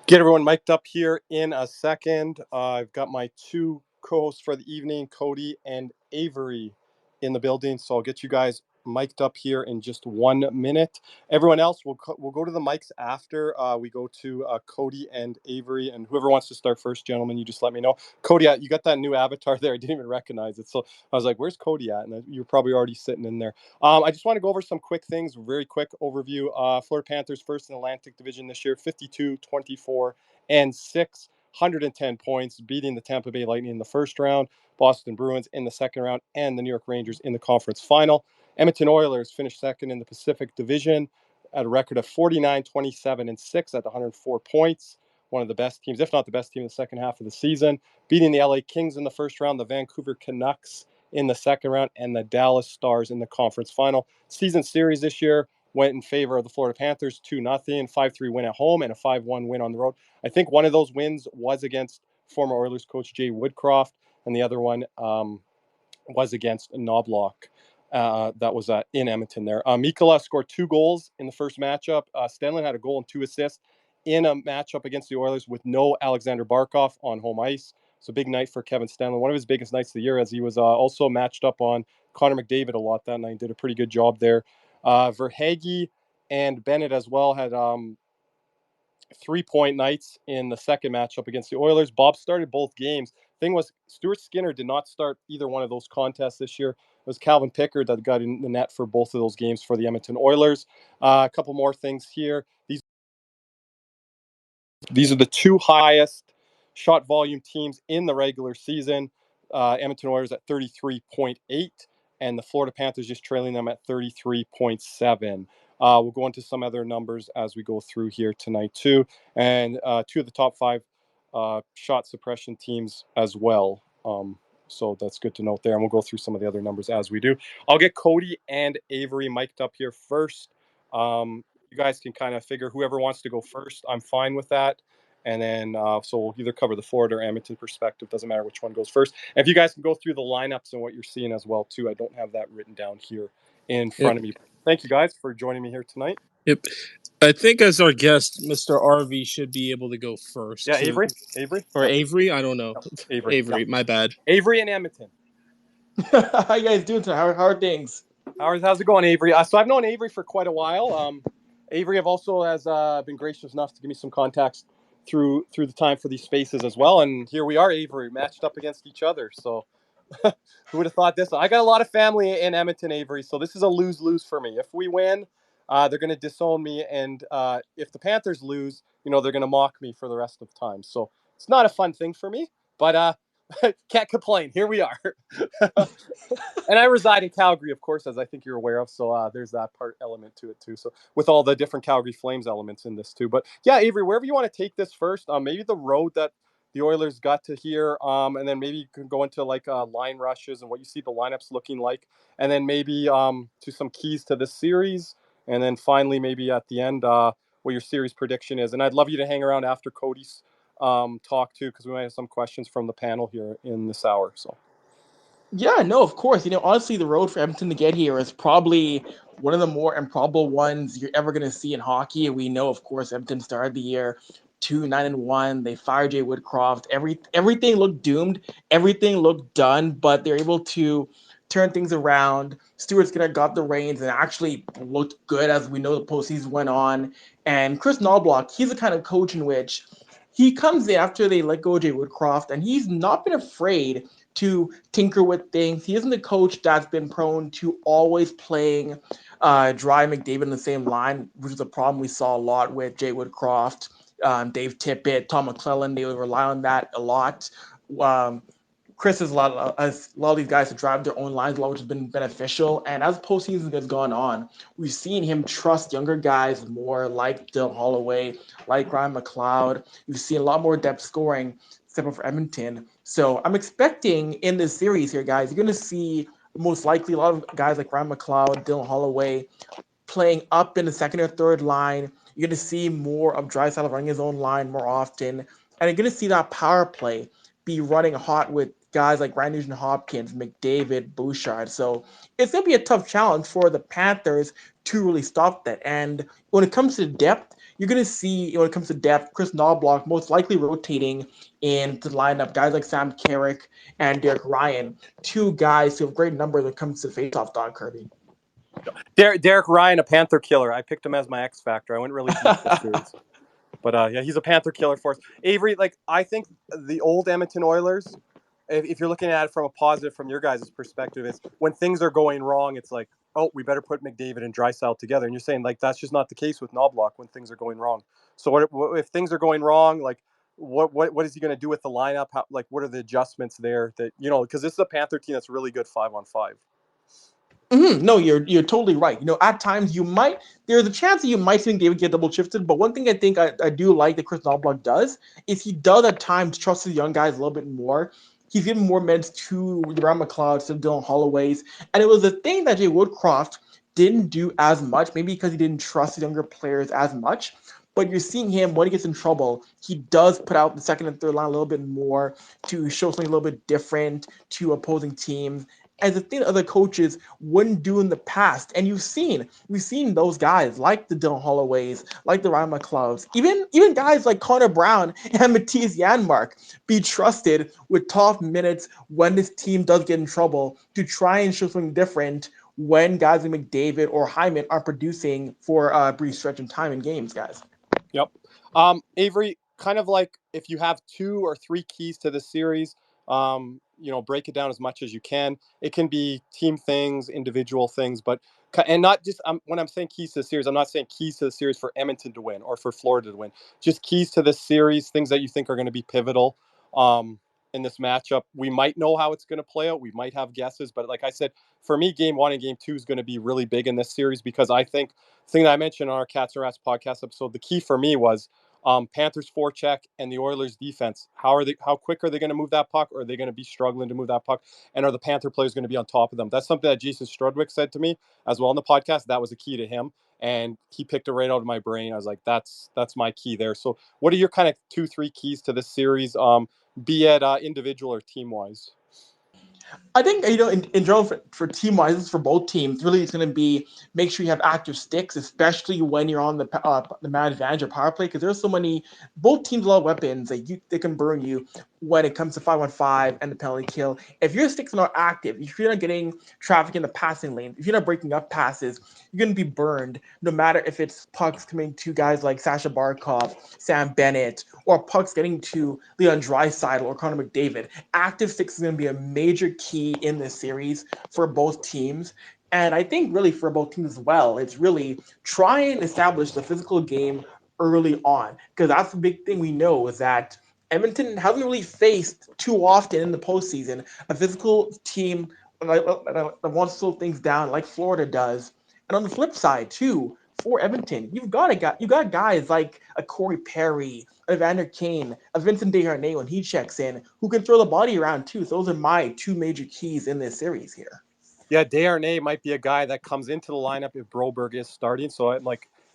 Get everyone mic'd up here in a second. I've got my two co-hosts for the evening, Cody and Avery, in the building. So I'll get you guys mic'd up here in just 1 minute. Everyone else, we'll go to the mics after we go to Cody and Avery, and whoever wants to start first, gentlemen, you just let me know. Cody, you got that new avatar there. I didn't even recognize it, so I was like, "Where's Cody at?" And you're probably already sitting in there. I just want to go over some quick things, very quick overview. Florida Panthers first in Atlantic Division this year, 52-24-6, 110 points, beating the Tampa Bay Lightning in the first round, Boston Bruins in the second round, and the New York Rangers in the conference final. Edmonton Oilers finished second in the Pacific Division at a record of 49-27-6 at 104 points. One of the best teams, if not the best team, in the second half of the season, beating the LA Kings in the first round, the Vancouver Canucks in the second round, and the Dallas Stars in the conference final. Season series this year went in favor of the Florida Panthers, 2-0, 5-3 win at home, and a 5-1 win on the road. I think one of those wins was against former Oilers coach Jay Woodcroft, and the other one was against Knobloch. That was in Edmonton there. Mikkola scored 2 goals in the first matchup. Stanley had a goal and 2 assists in a matchup against the Oilers with no Alexander Barkov on home ice. So big night for Kevin Stanley. One of his biggest nights of the year, as he was also matched up on Connor McDavid a lot that night. Did a pretty good job there. Verhaeghe and Bennett as well had 3-point nights in the second matchup against the Oilers. Bob started both games. Thing was, Stuart Skinner did not start either one of those contests this year. It was Calvin Pickard that got in the net for both of those games for the Edmonton Oilers. A couple more things here. These are the two highest shot volume teams in the regular season. Edmonton Oilers at 33.8, and the Florida Panthers just trailing them at 33.7. We'll go into some other numbers as we go through here tonight too, and two of the top 5 shot suppression teams as well. So that's good to note there, and we'll go through some of the other numbers as we do. I'll get Cody and Avery mic'd up here first. You guys can kind of figure whoever wants to go first. I'm fine with that. And then, so we'll either cover the Florida or Edmonton perspective. Doesn't matter which one goes first. And if you guys can go through the lineups and what you're seeing as well, too. I don't have that written down here in front of me. Thank you guys for joining me here tonight. Yep. I think as our guest, Mr. RV should be able to go first. Yeah, Avery? Or Avery? I don't know. No, Avery, my bad. Avery and Edmonton. How you guys doing tonight? How are things? How's it going, Avery? So I've known Avery for quite a while. Avery have also has been gracious enough to give me some context through the time for these spaces as well. And here we are, Avery, matched up against each other. So who would have thought this? I got a lot of family in Edmonton, Avery, so this is a lose-lose for me. If we win, they're going to disown me, and if the Panthers lose, they're going to mock me for the rest of the time. So it's not a fun thing for me, but can't complain. Here we are. And I reside in Calgary, of course, as I think you're aware of. So there's that element to it too. So with all the different Calgary Flames elements in this too. But yeah, Avery, wherever you want to take this first, maybe the road that the Oilers got to here, and then maybe you can go into like line rushes and what you see the lineups looking like, and then maybe to some keys to this series, and then finally maybe at the end what your series prediction is. And I'd love you to hang around after Cody's talk too, because we might have some questions from the panel here in this hour. So. Yeah, no, of course. Honestly, the road for Edmonton to get here is probably one of the more improbable ones you're ever going to see in hockey. We know, of course, Edmonton started the year 2-9-1. They fired Jay Woodcroft. Everything looked doomed. Everything looked done, but they're able to turn things around. Stuart Skinner got the reins and actually looked good as we know the postseason went on. And Chris Knobloch, he's the kind of coach in which he comes in after they let go of Jay Woodcroft, and he's not been afraid to tinker with things. He isn't the coach that's been prone to always playing Dry McDavid in the same line, which is a problem we saw a lot with Jay Woodcroft, Dave Tippett, Tom McClellan. They would rely on that a lot. Chris has a lot of these guys to drive their own lines a lot, which has been beneficial. And as postseason has gone on, we've seen him trust younger guys more, like Dylan Holloway, like Ryan McLeod. We've seen a lot more depth scoring step up for Edmonton. So I'm expecting in this series here, guys, you're going to see most likely a lot of guys like Ryan McLeod, Dylan Holloway playing up in the second or third line. You're going to see more of Draisaitl running his own line more often. And you're going to see that power play be running hot with guys like Ryan Nugent-Hopkins, McDavid, Bouchard. So it's going to be a tough challenge for the Panthers to really stop that. And when it comes to depth, you're going to see, when it comes to depth, Chris Knobloch most likely rotating into the lineup. Guys like Sam Carrick and Derek Ryan, two guys who have great numbers when it comes to faceoff dog, Kirby. Derek Ryan, a Panther killer. I picked him as my X factor. I went really deep this series. But yeah, he's a Panther killer for us. Avery, I think the old Edmonton Oilers, if you're looking at it from a positive from your guys' perspective, is when things are going wrong, it's like, oh, we better put McDavid and Draisaitl together. And you're saying that's just not the case with Knobloch when things are going wrong. So what if things are going wrong? What is he going to do with the lineup? What are the adjustments there that because this is a Panther team that's really good 5-on-5. Mm-hmm. No, you're totally right. At times there's a chance that you might see David get double shifted, but one thing I think I do like that Chris Knobloch does is he does at times trust his young guys a little bit more. He's giving more minutes to the Ryan McLeods, to Dylan Holloways, and it was a thing that Jay Woodcroft didn't do as much, maybe because he didn't trust the younger players as much. But you're seeing him when he gets in trouble, he does put out the second and third line a little bit more to show something a little bit different to opposing teams, as a thing other coaches wouldn't do in the past. And we've seen those guys like the Dylan Holloways, like the Ryan McLeods, even guys like Connor Brown and Matthias Janmark be trusted with tough minutes when this team does get in trouble to try and show something different when guys like McDavid or Hyman are producing for a brief stretch of time in games, guys. Yep. Avery, kind of like if you have 2 or 3 keys to this series, break it down as much as you can. It can be team things, individual things, and not just when I'm saying keys to the series, I'm not saying keys to the series for Edmonton to win or for Florida to win. Just keys to this series, things that you think are going to be pivotal in this matchup. We might know how it's going to play out. We might have guesses, but like I said, for me, game 1 and game 2 is going to be really big in this series because I think the thing that I mentioned on our Cats and Rats podcast episode, the key for me was Panthers forecheck and the Oilers defense. How quick are they going to move that puck? Or are they going to be struggling to move that puck? And are the Panther players going to be on top of them? That's something that Jason Strudwick said to me as well on the podcast. That was a key to him. And he picked it right out of my brain. I was like, that's my key there. So what are your kind of 2-3 keys to this series, be it individual or team-wise? I think, in general for team wise, for both teams, really it's going to be make sure you have active sticks, especially when you're on the man advantage or power play, because there's so many. Both teams have a lot of weapons they can burn you when it comes to 5-on-5 and the penalty kill. If your sticks are not active, if you're not getting traffic in the passing lane, if you're not breaking up passes, you're going to be burned. No matter if it's pucks coming to guys like Sasha Barkov, Sam Bennett, or pucks getting to Leon Draisaitl or Connor McDavid. Active sticks is going to be a major key in this series for both teams. And I think really for both teams as well, it's really try and establish the physical game early on, because that's the big thing we know is that Edmonton hasn't really faced too often in the postseason a physical team that wants to slow things down like Florida does. And on the flip side, too, for Edmonton, you got guys like a Corey Perry, a Evander Kane, a Vincent Desharnais when he checks in, who can throw the body around too. So those are my 2 major keys in this series here. Yeah, Desharnais might be a guy that comes into the lineup if Broberg is starting. So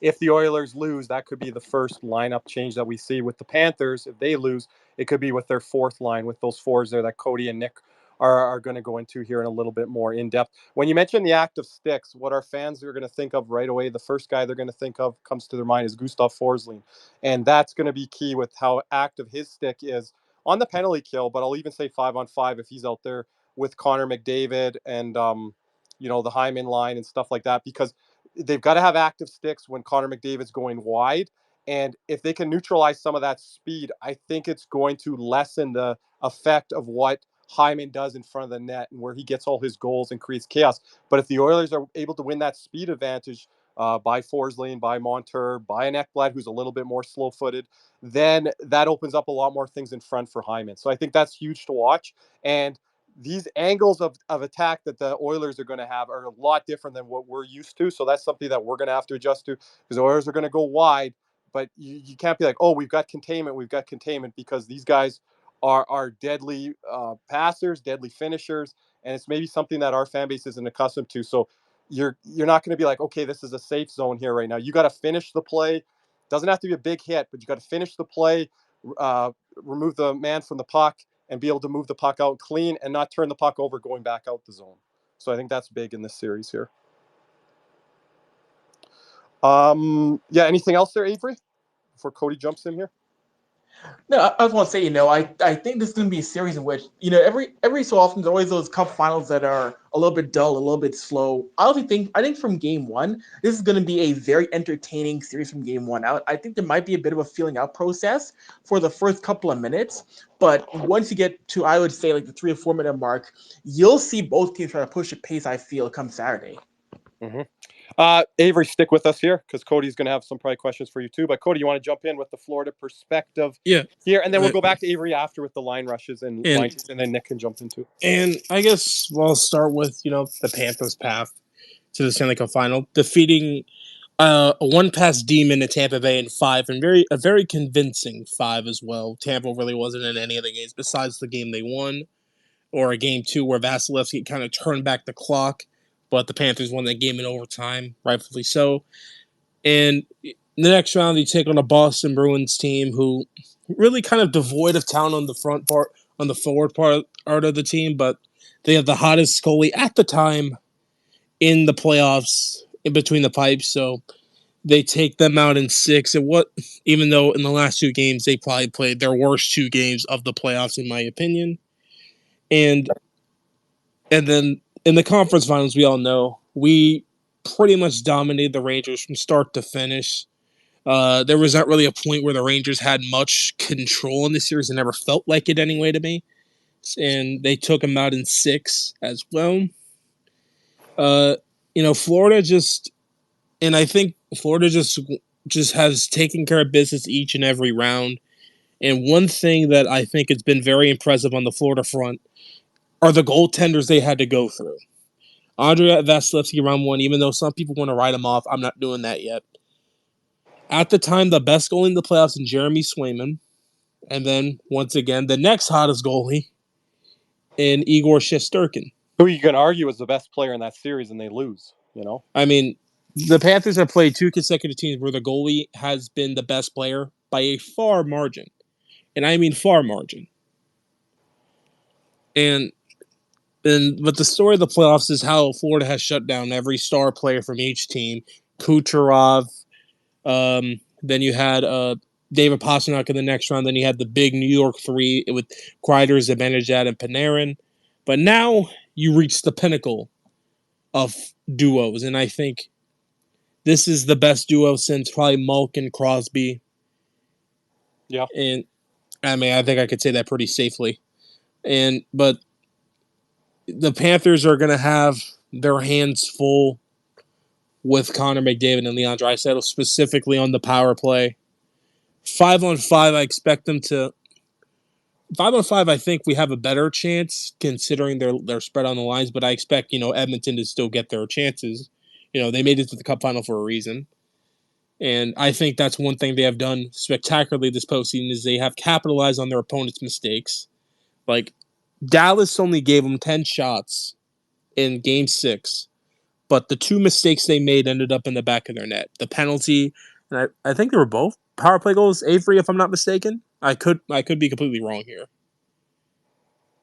if the Oilers lose, that could be the first lineup change that we see with the Panthers. If they lose, it could be with their 4th line with those 4s there that Cody and Nick are going to go into here in a little bit more in depth. When you mention the active sticks, what our fans are going to think of right away, the first guy they're going to think of comes to their mind is Gustav Forsling. And that's going to be key with how active his stick is on the penalty kill, but I'll even say 5-on-5 if he's out there with Connor McDavid and the Hyman line and stuff like that, because they've got to have active sticks when Connor McDavid's going wide. And if they can neutralize some of that speed, I think it's going to lessen the effect of what Hyman does in front of the net and where he gets all his goals and creates chaos. But if the Oilers are able to win that speed advantage by Forsling, by Montour, by an Ekblad who's a little bit more slow-footed, then that opens up a lot more things in front for Hyman. So I think that's huge to watch. And these angles of attack that the Oilers are going to have are a lot different than what we're used to. So that's something that we're going to have to adjust to, because the Oilers are going to go wide, but you can't be like, oh, we've got containment, because these guys are deadly passers, deadly finishers, and it's maybe something that our fan base isn't accustomed to. So you're not going to be like, okay, this is a safe zone here right now. You got to finish the play. Doesn't have to be a big hit, but you got to finish the play, remove the man from the puck, and be able to move the puck out clean and not turn the puck over going back out the zone. So I think that's big in this series here. Yeah, anything else there, Avery? Cody jumps in here? No, I was going to say, I think this is going to be a series in which, every so often there's always those cup finals that are a little bit dull, a little bit slow. I think from game one, this is going to be a very entertaining series from game one. I think there might be a bit of a feeling out process for the first couple of minutes, but once you get to, I would say, like the 3 or 4 minute mark, you'll see both teams try to push a pace, I feel, come Saturday. Mm-hmm. Avry, stick with us here because Cody's going to have some probably questions for you too. But Cody, you want to jump in with the Florida perspective here, and then we'll go back to Avry after with the line rushes and line, and then Nick can jump in too. And I guess we'll start with the Panthers' path to the Stanley Cup Final, defeating a one-pass demon at Tampa Bay in 5, and a very convincing 5 as well. Tampa really wasn't in any of the games besides the game they won, or a game 2 where Vasilevsky kind of turned back the clock, but the Panthers won that game in overtime, rightfully so. And in the next round, you take on a Boston Bruins team who really kind of devoid of talent on the forward part of the team, but they have the hottest goalie at the time in the playoffs in between the pipes, so they take them out in 6. Even though in the last 2 games they probably played their worst 2 games of the playoffs, in my opinion. And then in the conference finals, we all know we pretty much dominated the Rangers from start to finish. There was not really a point where the Rangers had much control in the series. It never felt like it anyway to me. And they took them out in 6 as well. Florida I think Florida just has taken care of business each and every round. And one thing that I think has been very impressive on the Florida front are the goaltenders they had to go through. Andrei Vasilevsky round 1, even though some people want to write him off, I'm not doing that yet. At the time, the best goalie in the playoffs in Jeremy Swayman. And then, once again, the next hottest goalie in Igor Shesterkin. Who you can argue is the best player in that series, and they lose, I mean, the Panthers have played 2 consecutive teams where the goalie has been the best player by a far margin. And I mean far margin. But the story of the playoffs is how Florida has shut down every star player from each team. Kucherov. Then you had David Pastrnak in the next round. Then you had the big New York 3 with Kreider, Zibanejad, and Panarin. But now you reach the pinnacle of duos, and I think this is the best duo since probably Malkin, Crosby. Yeah. And I mean, I think I could say that pretty safely. But the Panthers are going to have their hands full with Connor McDavid and Leon Draisaitl, specifically on the power play. 5-on-5, I expect them to. 5-on-5, I think we have a better chance considering their spread on the lines, but I expect Edmonton to still get their chances. They made it to the Cup final for a reason, and I think that's one thing they have done spectacularly this postseason is they have capitalized on their opponent's mistakes. Like Dallas only gave them 10 shots in Game 6, but the 2 mistakes they made ended up in the back of their net. The penalty, and I think they were both power play goals. Avry, if I'm not mistaken. I could be completely wrong here.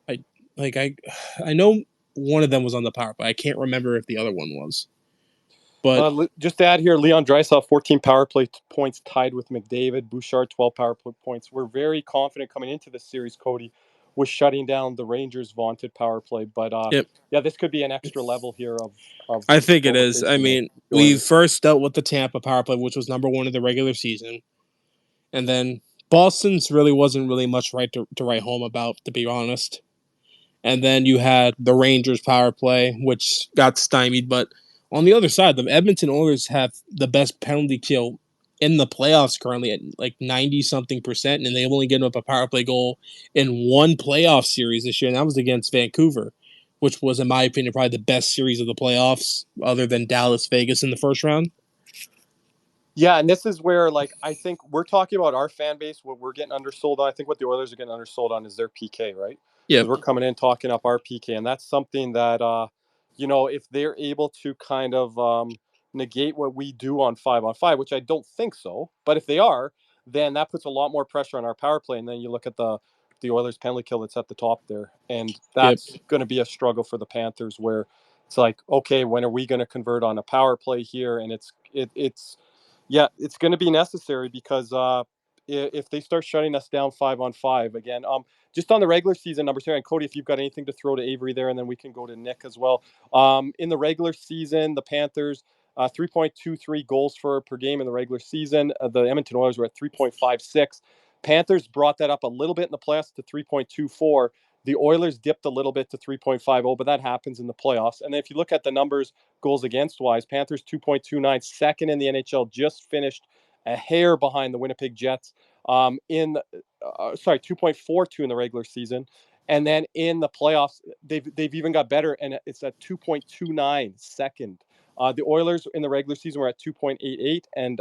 I know one of them was on the power play. I can't remember if the other one was. But just to add here, Leon Draisaitl 14 power play points tied with McDavid. Bouchard 12 power play points. We're very confident coming into this series, Cody, with shutting down the Rangers' vaunted power play. But yeah, this could be an extra level here of I think it is. I mean, we first dealt with the Tampa power play, which was number 1 in the regular season, and then Boston's really wasn't really much to write home about, to be honest. And then you had the Rangers power play, which got stymied. But on the other side, the Edmonton Oilers have the best penalty kill in the playoffs currently at like 90-something%, and they've only given up a power play goal in 1 playoff series this year, and that was against Vancouver, which was, in my opinion, probably the best series of the playoffs, other than Dallas-Vegas in the first round. Yeah, and this is where, I think we're talking about our fan base, what we're getting undersold on. I think what the Oilers are getting undersold on is their PK, right? Yeah. We're coming in talking up our PK, and that's something that, if they're able to kind of negate what we do on 5-on-5, which I don't think so, but if they are, then that puts a lot more pressure on our power play. And then you look at the Oilers penalty kill that's at the top there, and that's going to be a struggle for the Panthers, where it's like, okay, when are we going to convert on a power play here? And it's Yeah, it's going to be necessary because if they start shutting us down 5-on-5 again, just on the regular season numbers here, and Cody, if you've got anything to throw to Avery there, and then we can go to Nick as well. In the regular season, the Panthers 3.23 goals per game in the regular season. The Edmonton Oilers were at 3.56. Panthers brought that up a little bit in the playoffs to 3.24. The Oilers dipped a little bit to 3.50, but that happens in the playoffs. And then if you look at the numbers goals against wise, Panthers 2.29, second in the NHL, just finished a hair behind the Winnipeg Jets. 2.42 in the regular season. And then in the playoffs, they've even got better, and it's at 2.29 second. The Oilers in the regular season were at 2.88 and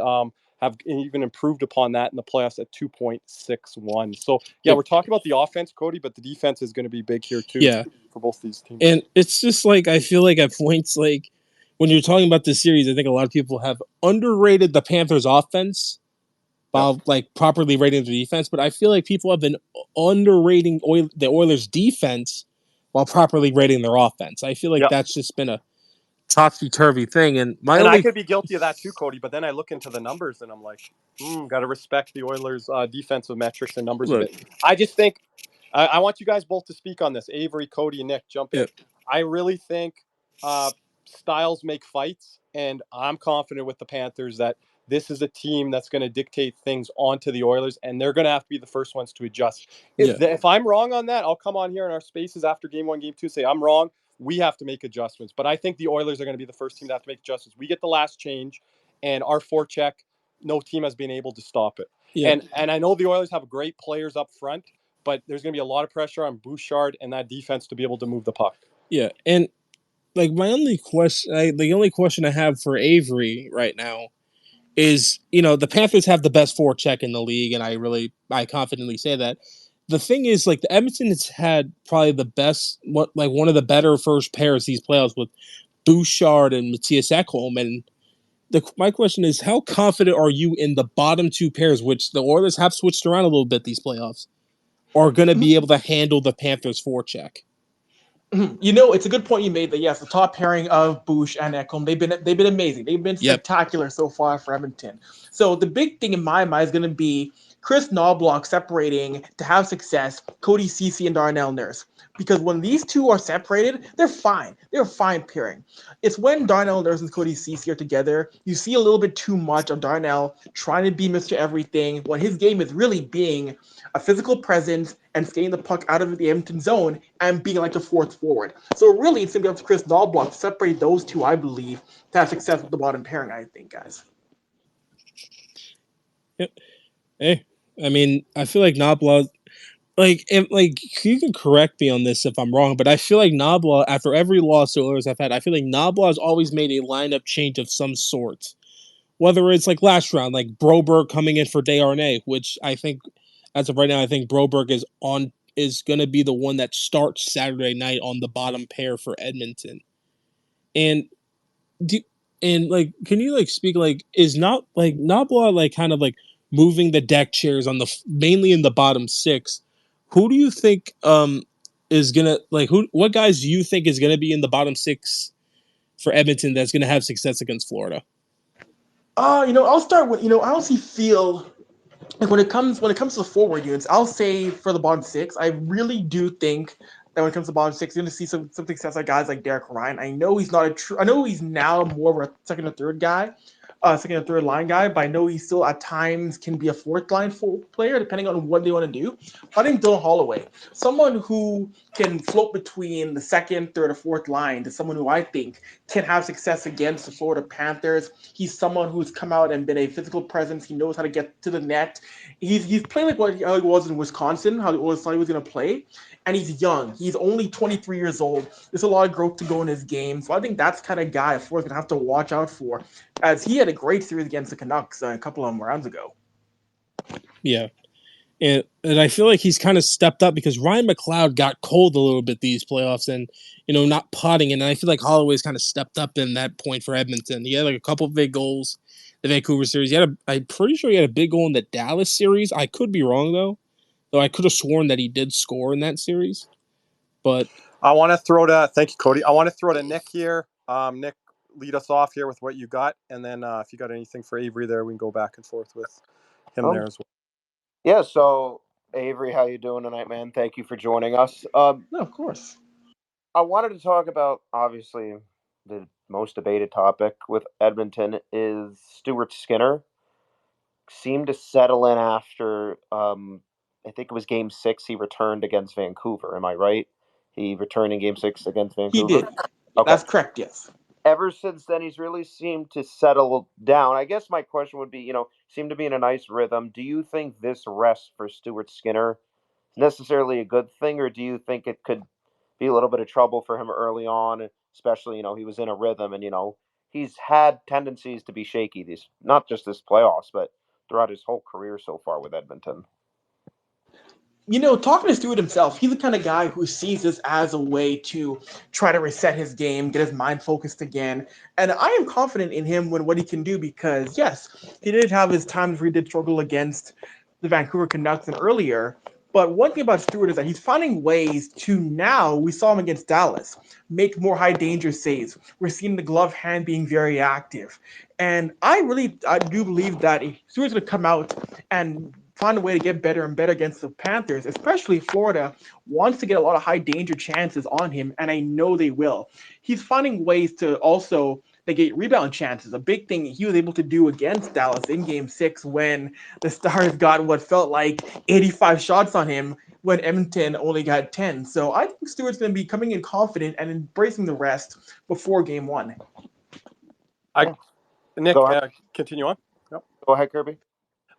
have even improved upon that in the playoffs at 2.61. So, yeah, we're talking about the offense, Cody, but the defense is going to be big here too. Yeah. For both these teams. And it's just like, I feel like at points, like when you're talking about this series, I think a lot of people have underrated the Panthers offense while like properly rating the defense, but I feel like people have been underrating the Oilers defense while properly rating their offense. I feel like that's just been a topsy-turvy thing. And I could be guilty of that too, Cody, but then I look into the numbers and I'm like, got to respect the Oilers' defensive metrics and numbers a bit. I just think, I want you guys both to speak on this. Avery, Cody, and Nick, jump in. I really think styles make fights, and I'm confident with the Panthers that this is a team that's going to dictate things onto the Oilers, and they're going to have to be the first ones to adjust. If I'm wrong on that, I'll come on here in our spaces after game 1, game 2, say I'm wrong. We have to make adjustments. But I think the Oilers are going to be the first team to have to make adjustments. We get the last change, and our forecheck, no team has been able to stop it. And I know the Oilers have great players up front, but there's going to be a lot of pressure on Bouchard and that defense to be able to move the puck. Yeah, and like the only question I have for Avery right now is, the Panthers have the best forecheck in the league, and I confidently say that. The thing is, like, the Edmonton has had probably the best, one of the better first pairs these playoffs with Bouchard and Matthias Ekholm. And my question is, how confident are you in the bottom two pairs, which the Oilers have switched around a little bit these playoffs, are going to be able to handle the Panthers' forecheck? It's a good point you made that, yes, the top pairing of Bush and Ekholm, they've been amazing. They've been spectacular so far for Edmonton. So the big thing in my mind is going to be Chris Knobloch separating to have success, Cody Ceci and Darnell Nurse. Because when these two are separated, they're fine. They're a fine pairing. It's when Darnell Nurse and Cody Ceci are together, you see a little bit too much of Darnell trying to be Mr. Everything, when his game is really being a physical presence and skating the puck out of the Edmonton zone and being like the fourth forward. So really, it's going to be up to Chris Knobloch to separate those two, I believe, to have success with the bottom pairing, I think, guys. Hey, I mean, I feel like Knobloch, you can correct me on this if I'm wrong, but I feel like Knobloch, after every loss the Oilers have had, I feel like Knobloch has always made a lineup change of some sort. Whether it's like last round, like Broberg coming in for Desharnais, which I think, as of right now, I think Broberg is going to be the one that starts Saturday night on the bottom pair for Edmonton. And can you speak, is not Knobloch kind of moving the deck chairs on mainly in the bottom six? Who do you think is gonna what guys do you think is gonna be in the bottom six for Edmonton that's gonna have success against Florida? I'll start with, I honestly feel like when it comes to the forward units, I'll say for the bottom six, I really do think that when it comes to the bottom six, you're going to see some success like guys like Derek Ryan. I know he's now more of a second or third line guy, but I know he still at times can be a fourth line player depending on what they want to do. I think Dylan Holloway, someone who can float between the second, third, or fourth line, to someone who I think can have success against the Florida Panthers. He's someone who's come out and been a physical presence. He knows how to get to the net. He's playing like how he was in Wisconsin, how the Oilers thought he was going to play. And he's young. He's only 23 years old. There's a lot of growth to go in his game. So I think that's the kind of guy Florida's going to have to watch out for, as he had a great series against the Canucks a couple of rounds ago. Yeah. And I feel like he's kind of stepped up because Ryan McLeod got cold a little bit these playoffs and, not potting. And I feel like Holloway's kind of stepped up in that point for Edmonton. He had a couple of big goals in the Vancouver series. I'm pretty sure he had a big goal in the Dallas series. I could be wrong, though I could have sworn that he did score in that series. But I want to throw to, thank you, Cody. I want to throw to Nick here. Nick, lead us off here with what you got, and then if you got anything for Avery there, we can go back and forth with him there as well. Yeah, so Avery, how you doing tonight, man? Thank you for joining us. No, of course. I wanted to talk about, obviously, the most debated topic with Edmonton is Stuart Skinner. Seemed to settle in after, I think it was Game 6 he returned against Vancouver. Am I right? He returned in Game 6 against He Vancouver? did. Okay. That's correct, yes. Ever since then, he's really seemed to settle down. I guess my question would be, seemed to be in a nice rhythm. Do you think this rest for Stuart Skinner is necessarily a good thing, or do you think it could be a little bit of trouble for him early on, especially, he was in a rhythm and, he's had tendencies to be shaky, not just this playoffs, but throughout his whole career so far with Edmonton. Talking to Stewart himself, he's the kind of guy who sees this as a way to try to reset his game, get his mind focused again. And I am confident in him when what he can do because, yes, he did have his times where he did struggle against the Vancouver Canucks and earlier. But one thing about Stewart is that he's finding ways to now, we saw him against Dallas, make more high danger saves. We're seeing the glove hand being very active. And I do believe that Stewart's going to come out and find a way to get better and better against the Panthers, especially Florida wants to get a lot of high danger chances on him, and I know they will. He's finding ways to also get rebound chances. A big thing he was able to do against Dallas in Game 6 when the Stars got what felt like 85 shots on him when Edmonton only got 10. So I think Stewart's going to be coming in confident and embracing the rest before Game 1. Nick, continue on. Yep. Go ahead, Kirby.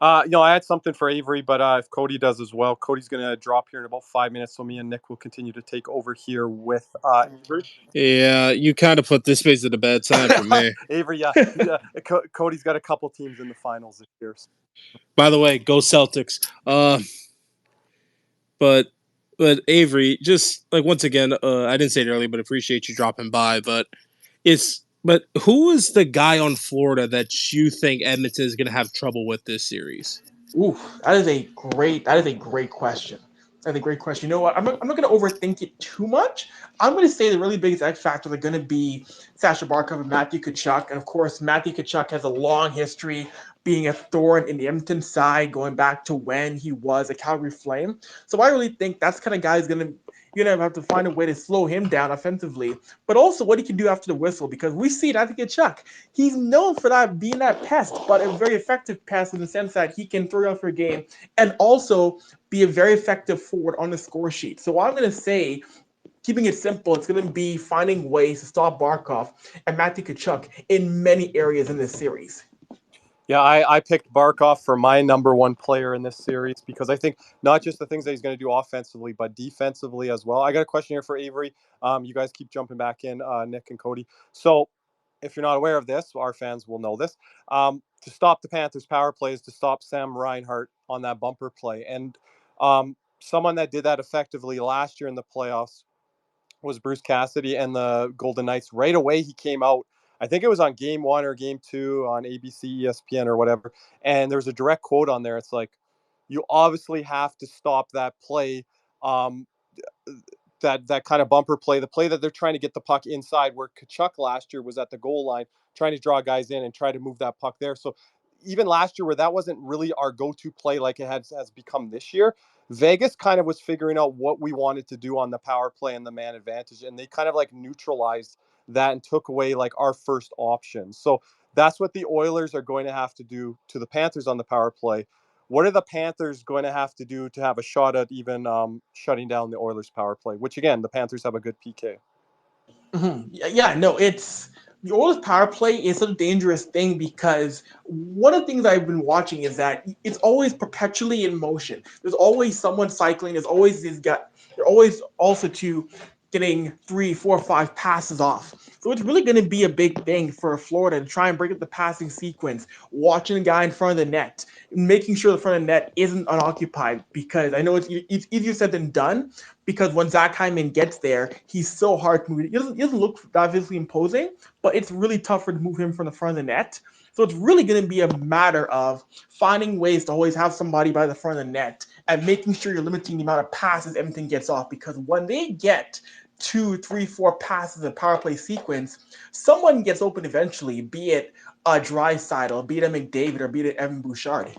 I had something for Avery, but if Cody does as well, Cody's going to drop here in about 5 minutes, so me and Nick will continue to take over here with Avery. Yeah, you kind of put this space at a bad time for me. Avery, Cody's got a couple teams in the finals this year. By the way, go Celtics. But Avery, just like once again, I didn't say it earlier, but appreciate you dropping by. But who is the guy on Florida that you think Edmonton is going to have trouble with this series? Ooh, that is a great question. That's a great question. You know what? I'm not going to overthink it too much. I'm going to say the really biggest X factors are going to be Sasha Barkov and Matthew Tkachuk. And of course, Matthew Tkachuk has a long history being a thorn in the Edmonton side, going back to when he was a Calgary Flame. So I really think that's kind of guy who's you're going to have to find a way to slow him down offensively, but also what he can do after the whistle, because we see it, I think, Chuck. He's known for that being that pest, but a very effective pest in the sense that he can throw out for a game and also be a very effective forward on the score sheet. So I'm going to say, keeping it simple, it's going to be finding ways to stop Barkov and Matthew Tkachuk in many areas in this series. Yeah, I picked Barkov for my number one player in this series because I think not just the things that he's going to do offensively, but defensively as well. I got a question here for Avery. You guys keep jumping back in, Nick and Cody. So if you're not aware of this, our fans will know this. To stop the Panthers' power plays, to stop Sam Reinhart on that bumper play. And someone that did that effectively last year in the playoffs was Bruce Cassidy and the Golden Knights. Right away, he came out. I think it was on Game 1 or Game 2 on ABC, ESPN, or whatever. And there's a direct quote on there. It's like, you obviously have to stop that play, that kind of bumper play, the play that they're trying to get the puck inside, where Tkachuk last year was at the goal line trying to draw guys in and try to move that puck there. So even last year, where that wasn't really our go-to play like it has become this year, Vegas kind of was figuring out what we wanted to do on the power play and the man advantage, and they kind of like neutralized that and took away like our first option. So that's what the Oilers are going to have to do to the Panthers on the power play. What are the Panthers going to have to do to have a shot at even shutting down the Oilers power play? Which again, the Panthers have a good PK. Mm-hmm. Yeah, no, it's the Oilers power play is a dangerous thing because one of the things I've been watching is that it's always perpetually in motion. There's always someone cycling. There's always they're always also getting 3, 4, 5 passes off. So it's really going to be a big thing for Florida to try and break up the passing sequence, watching the guy in front of the net, making sure the front of the net isn't unoccupied, because I know it's easier said than done, because when Zach Hyman gets there, he's so hard to move. He doesn't look that visually imposing, but it's really tougher to move him from the front of the net. So it's really going to be a matter of finding ways to always have somebody by the front of the net and making sure you're limiting the amount of passes everything gets off, because when they get 2, 3, 4 passes in power play sequence, someone gets open eventually, be it a Draisaitl, be it a McDavid, or be it Evan Bouchard.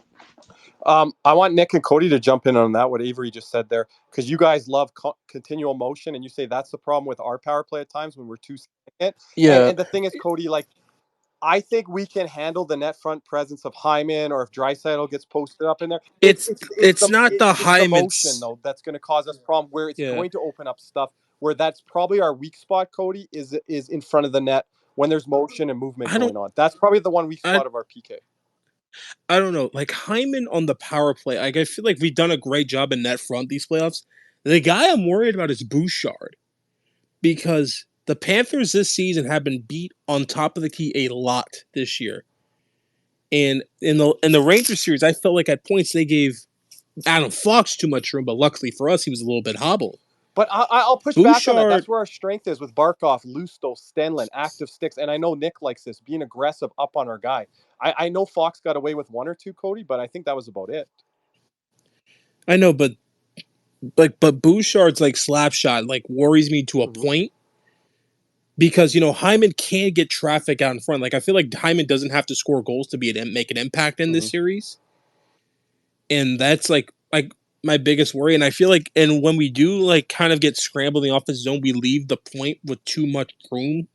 I want Nick and Cody to jump in on that, what Avery just said there, because you guys love continual motion, and you say that's the problem with our power play at times when we're too stagnant. And the thing is, Cody, like, I think we can handle the net front presence of Hyman, or if Draisaitl gets posted up in there. It's not the Hyman motion though that's going to cause us problem, where it's Yeah. going to open up stuff where that's probably our weak spot. Cody is in front of the net when there's motion and movement going on. That's probably the one weak spot of our PK. I don't know, like Hyman on the power play. Like I feel like we've done a great job in net front these playoffs. The guy I'm worried about is Bouchard, because the Panthers this season have been beat on top of the key a lot this year. And in the Rangers series, I felt like at points they gave Adam Fox too much room, but luckily for us, he was a little bit hobbled. But I'll push back on that. That's where our strength is with Barkov, Lusto, Stenlin, active sticks. And I know Nick likes this, being aggressive up on our guy. I know Fox got away with one or two, Cody, but I think that was about it. I know, but Bouchard's like slap shot like worries me to a point, because Hyman can't get traffic out in front. Like I feel like Hyman doesn't have to score goals to make an impact in this series, and that's like my biggest worry. And I feel like, and when we do like kind of get scrambled in the offensive zone, we leave the point with too much room,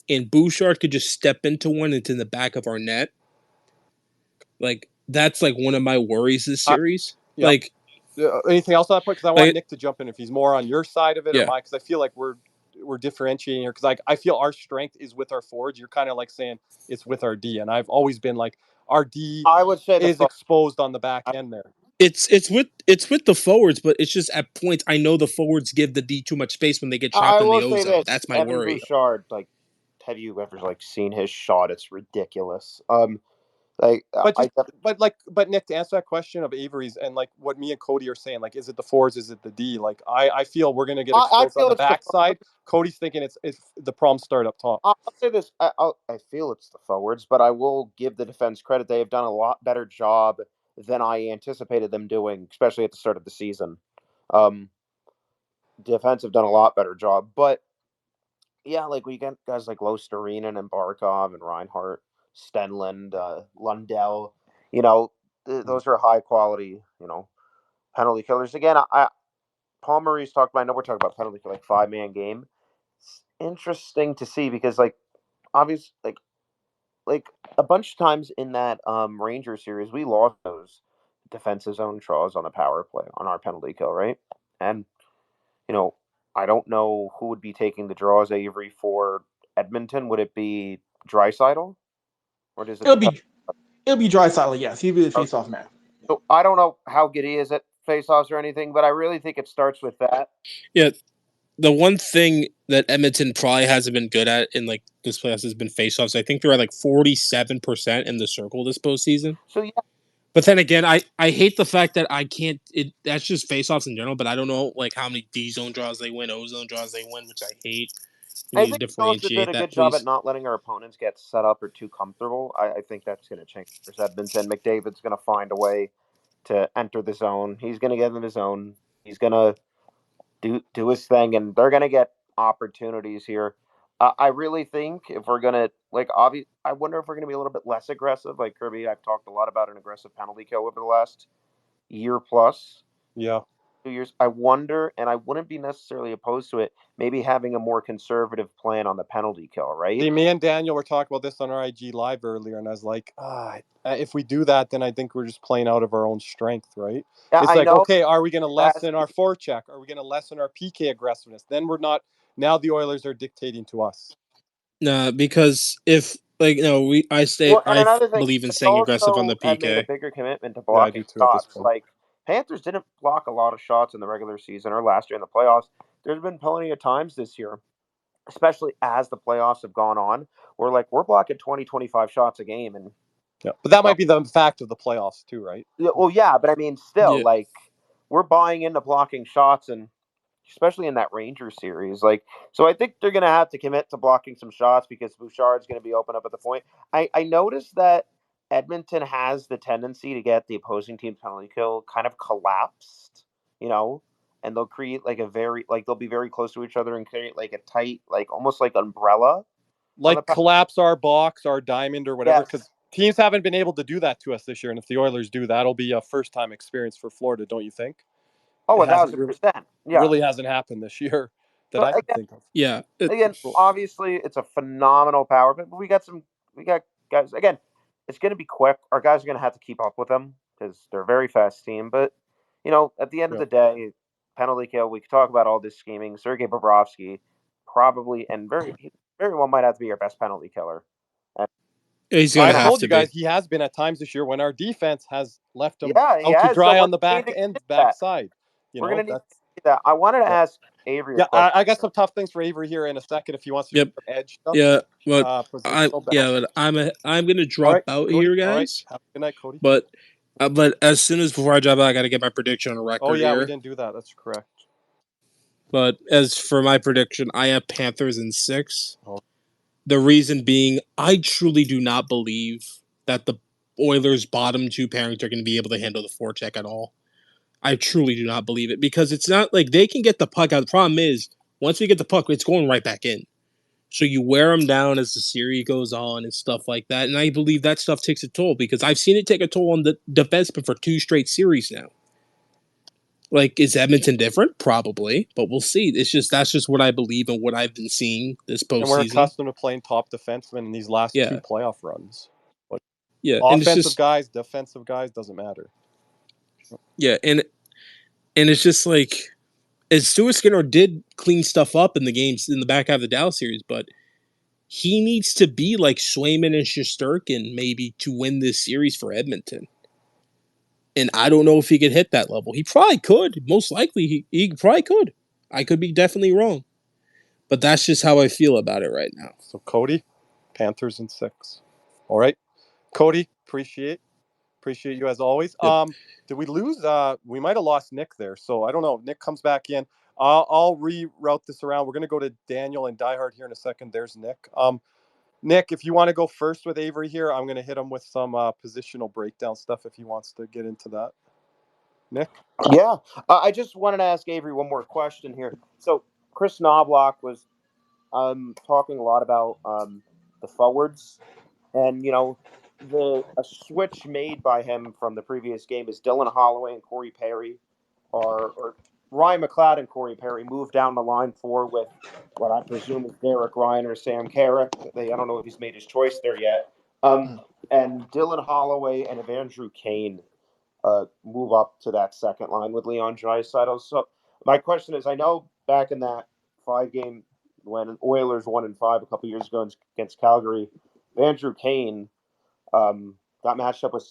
and Bouchard could just step into one into the back of our net. Like that's like one of my worries this series. Like anything else on that point? Because I want Nick to jump in if he's more on your side of it or mine. Because I feel like we're differentiating here. Because I feel our strength is with our forwards. You're kind of like saying it's with our D, and I've always been like our D. I would say is exposed on the back end there. It's with the forwards, but it's just at points I know the forwards give the D too much space when they get trapped in the O zone. That's my Evan worry. Bouchard, like, have you ever seen his shot? It's ridiculous. But Nick, to answer that question of Avery's and like what me and Cody are saying, like, is it the forwards, is it the D? Like, I feel we're gonna get exposed on the backside. Cody's thinking it's the problem start up top. I'll say this: I feel it's the forwards, but I will give the defense credit. They have done a lot better job than I anticipated them doing, especially at the start of the season. Defense have done a lot better job, but yeah, like we get guys like Losterinen and Barkov and Reinhart, Stenlund, Lundell. Those are high quality, penalty killers. Again, Paul Maurice talked about. I know we're talking about penalty kill, like 5-man game. It's interesting to see because, like, obviously, like a bunch of times in that Ranger series, we lost those defensive zone draws on the power play on our penalty kill, right? And I don't know who would be taking the draws, Avery, for Edmonton. Would it be Draisaitl, or does it? It'll be Draisaitl. Yes, he'll be the face-off man. So I don't know how good he is at face-offs or anything, but I really think it starts with that. Yeah, the one thing that Edmonton probably hasn't been good at in like this playoffs has been face-offs. I think they're at like 47% in the circle this postseason. So yeah. But then again, I hate the fact that I can't. That's just face-offs in general. But I don't know like how many D zone draws they win, O zone draws they win, which I hate. I think Phillips did a good job at not letting our opponents get set up or too comfortable. I think that's going to change. There's Edmonton. McDavid's going to find a way to enter the zone. He's going to get in the zone. He's going to do his thing, and they're going to get opportunities here. I really think if we're going to, like, I wonder if we're going to be a little bit less aggressive. Like Kirby, I've talked a lot about an aggressive penalty kill over the last year plus. Yeah. 2 years. I wonder, and I wouldn't be necessarily opposed to it, maybe having a more conservative plan on the penalty kill, right? See, me and Daniel were talking about this on our IG Live earlier, and I was like, if we do that, then I think we're just playing out of our own strength, right? Yeah, it's like, okay, are we going to lessen our forecheck? Are we going to lessen our PK aggressiveness? Then we're not. Now the Oilers are dictating to us. No, because if I believe in staying aggressive on the PK. Made a bigger commitment to blocking shots. Like Panthers didn't block a lot of shots in the regular season or last year in the playoffs. There's been plenty of times this year, especially as the playoffs have gone on, where we're blocking 20, 25 shots a game, and but that might be the fact of the playoffs too, right? Well, yeah, but I mean, still, we're buying into blocking shots, and especially in that Ranger series. So I think they're going to have to commit to blocking some shots because Bouchard's going to be open up at the point. I noticed that Edmonton has the tendency to get the opposing team's penalty kill kind of collapsed, and they'll create like they'll be very close to each other and create like a tight, like almost like umbrella. Like collapse our box, our diamond, or whatever, because teams haven't been able to do that to us this year. And if the Oilers do, that'll be a first-time experience for Florida, don't you think? Oh, 1,000%. Yeah, really hasn't happened this year that I can think of. Yeah. Again, obviously, it's a phenomenal power play, but we got guys. Again, it's going to be quick. Our guys are going to have to keep up with them because they're a very fast team. But at the end of the day, penalty kill. We could talk about all this scheming. Sergei Bobrovsky probably and very well might have to be our best penalty killer. He's going to have to be. I told you guys he has been at times this year when our defense has left him out to dry on the backside. We're going to need to see that. I wanted to ask Avry. Yeah, I got some tough things for Avry here in a second if he wants to do some edge stuff. Yeah, but I'm going to drop out Cody, here, guys. Have a good night, Cody. But as soon as before I drop out, I got to get my prediction on a record. Oh yeah, here. We didn't do that. That's correct. But as for my prediction, I have Panthers in 6. Oh. The reason being, I truly do not believe that the Oilers' bottom 2 pairings are going to be able to handle the forecheck at all. I truly do not believe it because it's not like they can get the puck out. The problem is, once we get the puck, it's going right back in. So you wear them down as the series goes on and stuff like that. And I believe that stuff takes a toll because I've seen it take a toll on the defenseman for 2 straight series now. Like, is Edmonton different? Probably, but we'll see. That's just what I believe and what I've been seeing this postseason. And we're accustomed to playing top defensemen in these last 2 playoff runs. But offensive guys, defensive guys, doesn't matter. Yeah, and it's just like, as Stuart Skinner did clean stuff up in the games in the back half of the Dallas series, but he needs to be like Swayman and Shesterkin maybe to win this series for Edmonton. And I don't know if he could hit that level. He probably could. Most likely, he probably could. I could be definitely wrong. But that's just how I feel about it right now. So, Cody, Panthers in 6. All right. Cody, appreciate you as always. Yep. Did we lose? We might have lost Nick there. So, I don't know. Nick comes back in. I'll reroute this around. We're going to go to Daniel and Die Hard here in a second. There's Nick. Nick, if you want to go first with Avry here, I'm going to hit him with some positional breakdown stuff if he wants to get into that. Nick? Yeah. I just wanted to ask Avry one more question here. So Chris Knobloch was talking a lot about the forwards. And, a switch made by him from the previous game is Dylan Holloway and Corey Perry or Ryan McLeod and Corey Perry moved down the line 4 with what I presume is Derek Ryan or Sam Carrick. I don't know if he's made his choice there yet. And Dylan Holloway and Andrew Kane move up to that second line with Leon Draisaitl. So my question is, I know back in that 5-game when Oilers won in 5 a couple years ago against Calgary, Andrew Kane got matched up with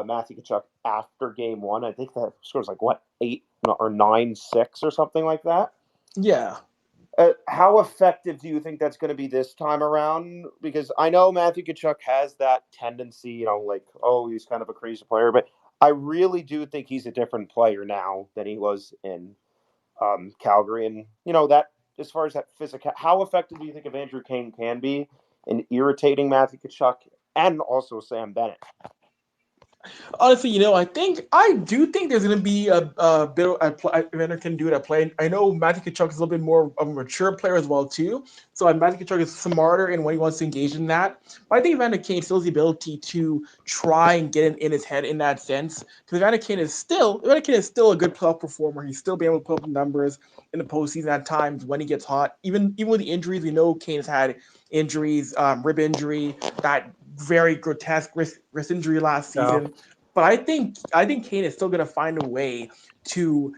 Matthew Tkachuk after game 1. I think that score was 8 or 9-6 or something like that. Yeah. How effective do you think that's going to be this time around? Because I know Matthew Tkachuk has that tendency, he's kind of a crazy player, but I really do think he's a different player now than he was in Calgary. And, that as far as that physical, how effective do you think Andrew Kane can be in irritating Matthew Tkachuk and also Sam Bennett? Honestly, I do think there's going to be a bit of Evander can do it at play. I know Matthew Tkachuk is a little bit more of a mature player as well too. So Matthew Tkachuk is smarter in when he wants to engage in that. But I think Evander Kane still has the ability to try and get in his head in that sense. Because Evander Kane is still a good playoff performer. He's still being able to put up numbers in the postseason at times when he gets hot. Even with the injuries, we know Kane has had injuries, rib injury, that very grotesque wrist injury last season. Yeah. But I think Kane is still going to find a way to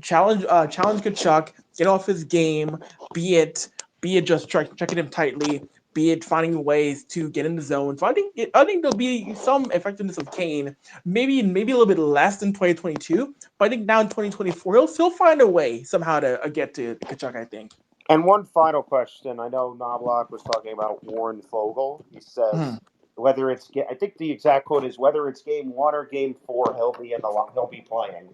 challenge Tkachuk, get off his game, be it just checking him tightly, be it finding ways to get in the zone. So I think there'll be some effectiveness of Kane, maybe a little bit less than 2022, but I think now in 2024 he'll still find a way somehow to get to Tkachuk, I think. And one final question. I know Knobloch was talking about Warren Fogle. He says whether it's, I think the exact quote is, whether it's game 1 or game 4, he'll be playing.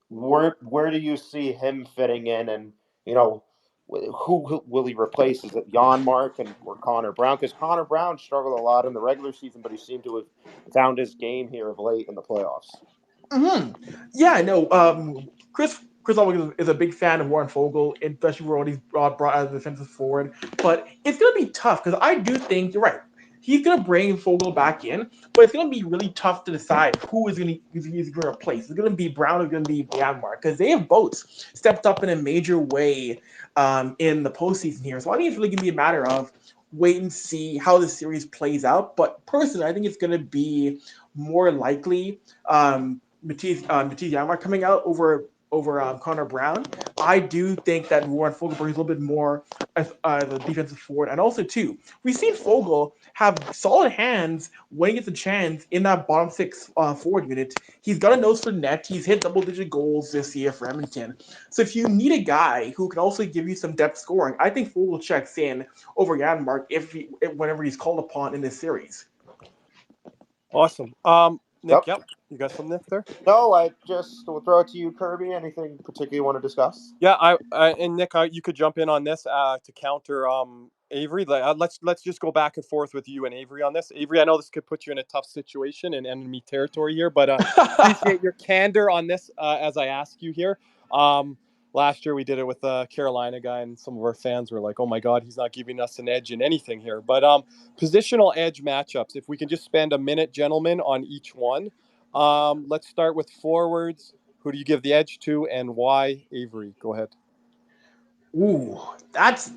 Where do you see him fitting in? And who will he replace? Is it Janmark or Connor Brown? Because Connor Brown struggled a lot in the regular season, but he seemed to have found his game here of late in the playoffs. Yeah, no. Chris always is a big fan of Warren Fogle, especially where he's brought as a defensive forward. But it's gonna be tough because I do think you're right. He's gonna bring Fogle back in, but it's gonna be really tough to decide who he's gonna replace. It's gonna be Brown or it's gonna be Janmark because they have both stepped up in a major way in the postseason here. So I think it's really gonna be a matter of wait and see how the series plays out. But personally, I think it's gonna be more likely Matisse Janmark coming out over Connor Brown. I do think that Warren Fogle brings a little bit more as a defensive forward, and also too, we've seen Fogle have solid hands when he gets a chance in that bottom six forward unit. He's got a nose for net. He's hit double-digit goals this year for Edmonton. So if you need a guy who can also give you some depth scoring, I think Fogle checks in over Janmark whenever he's called upon in this series. Awesome. Nick, yep. You got some Nick there? No, I just will throw it to you, Kirby. Anything particular you want to discuss? Yeah, and Nick, you could jump in on this to counter Avery. Let's just go back and forth with you and Avery on this. Avery, I know this could put you in a tough situation in enemy territory here, but appreciate your candor on this as I ask you here. Last year we did it with a Carolina guy, and some of our fans were like, "Oh my God, he's not giving us an edge in anything here." But positional edge matchups. If we can just spend a minute, gentlemen, on each one. Let's start with forwards. Who do you give the edge to, and why? Avery, go ahead. Ooh, that's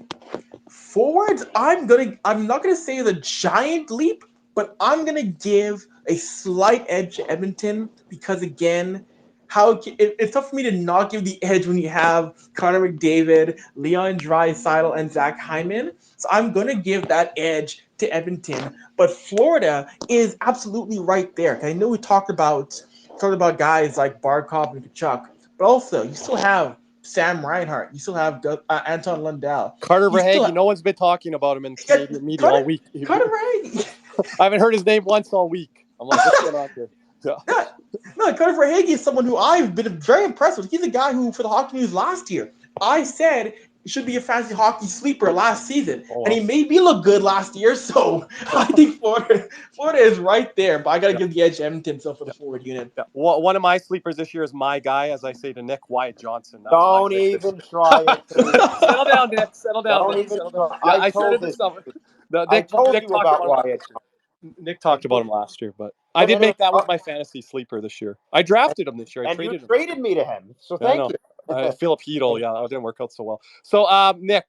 forwards. I'm not gonna say the giant leap, but I'm gonna give a slight edge to Edmonton because again, it's tough for me to not give the edge when you have Connor McDavid, Leon Draisaitl, and Zach Hyman. So I'm gonna give that edge to Edmonton. But Florida is absolutely right there. I know we talked about guys like Barkov and Kachuk, but also you still have Sam Reinhart. You still have Anton Lundell. Carter Verhaeghe. No one's been talking about him in Canadian media all week. Carter Verhaeghe. I haven't heard his name once all week. I'm like, what's going on here? Yeah. No, Carter Verhaeghe is someone who I've been very impressed with. He's a guy who, for the Hockey News last year, I said should be a fantasy hockey sleeper last season. Oh, wow. And he made me look good last year, so I think Florida is right there. But I got to give the edge to Edmonton for the forward unit. Yeah. Well, one of my sleepers this year is my guy, as I say to Nick, Wyatt Johnson. Don't even try it. Settle down, Nick. Settle down. Don't even try. Yeah, I said it this summer. I told you about Wyatt Johnson. Nick talked about him last year, but I did make that was my fantasy sleeper this year. I drafted him this year. I traded me to him, so thank you. Philip Hedl, yeah, it didn't work out so well. So, Nick,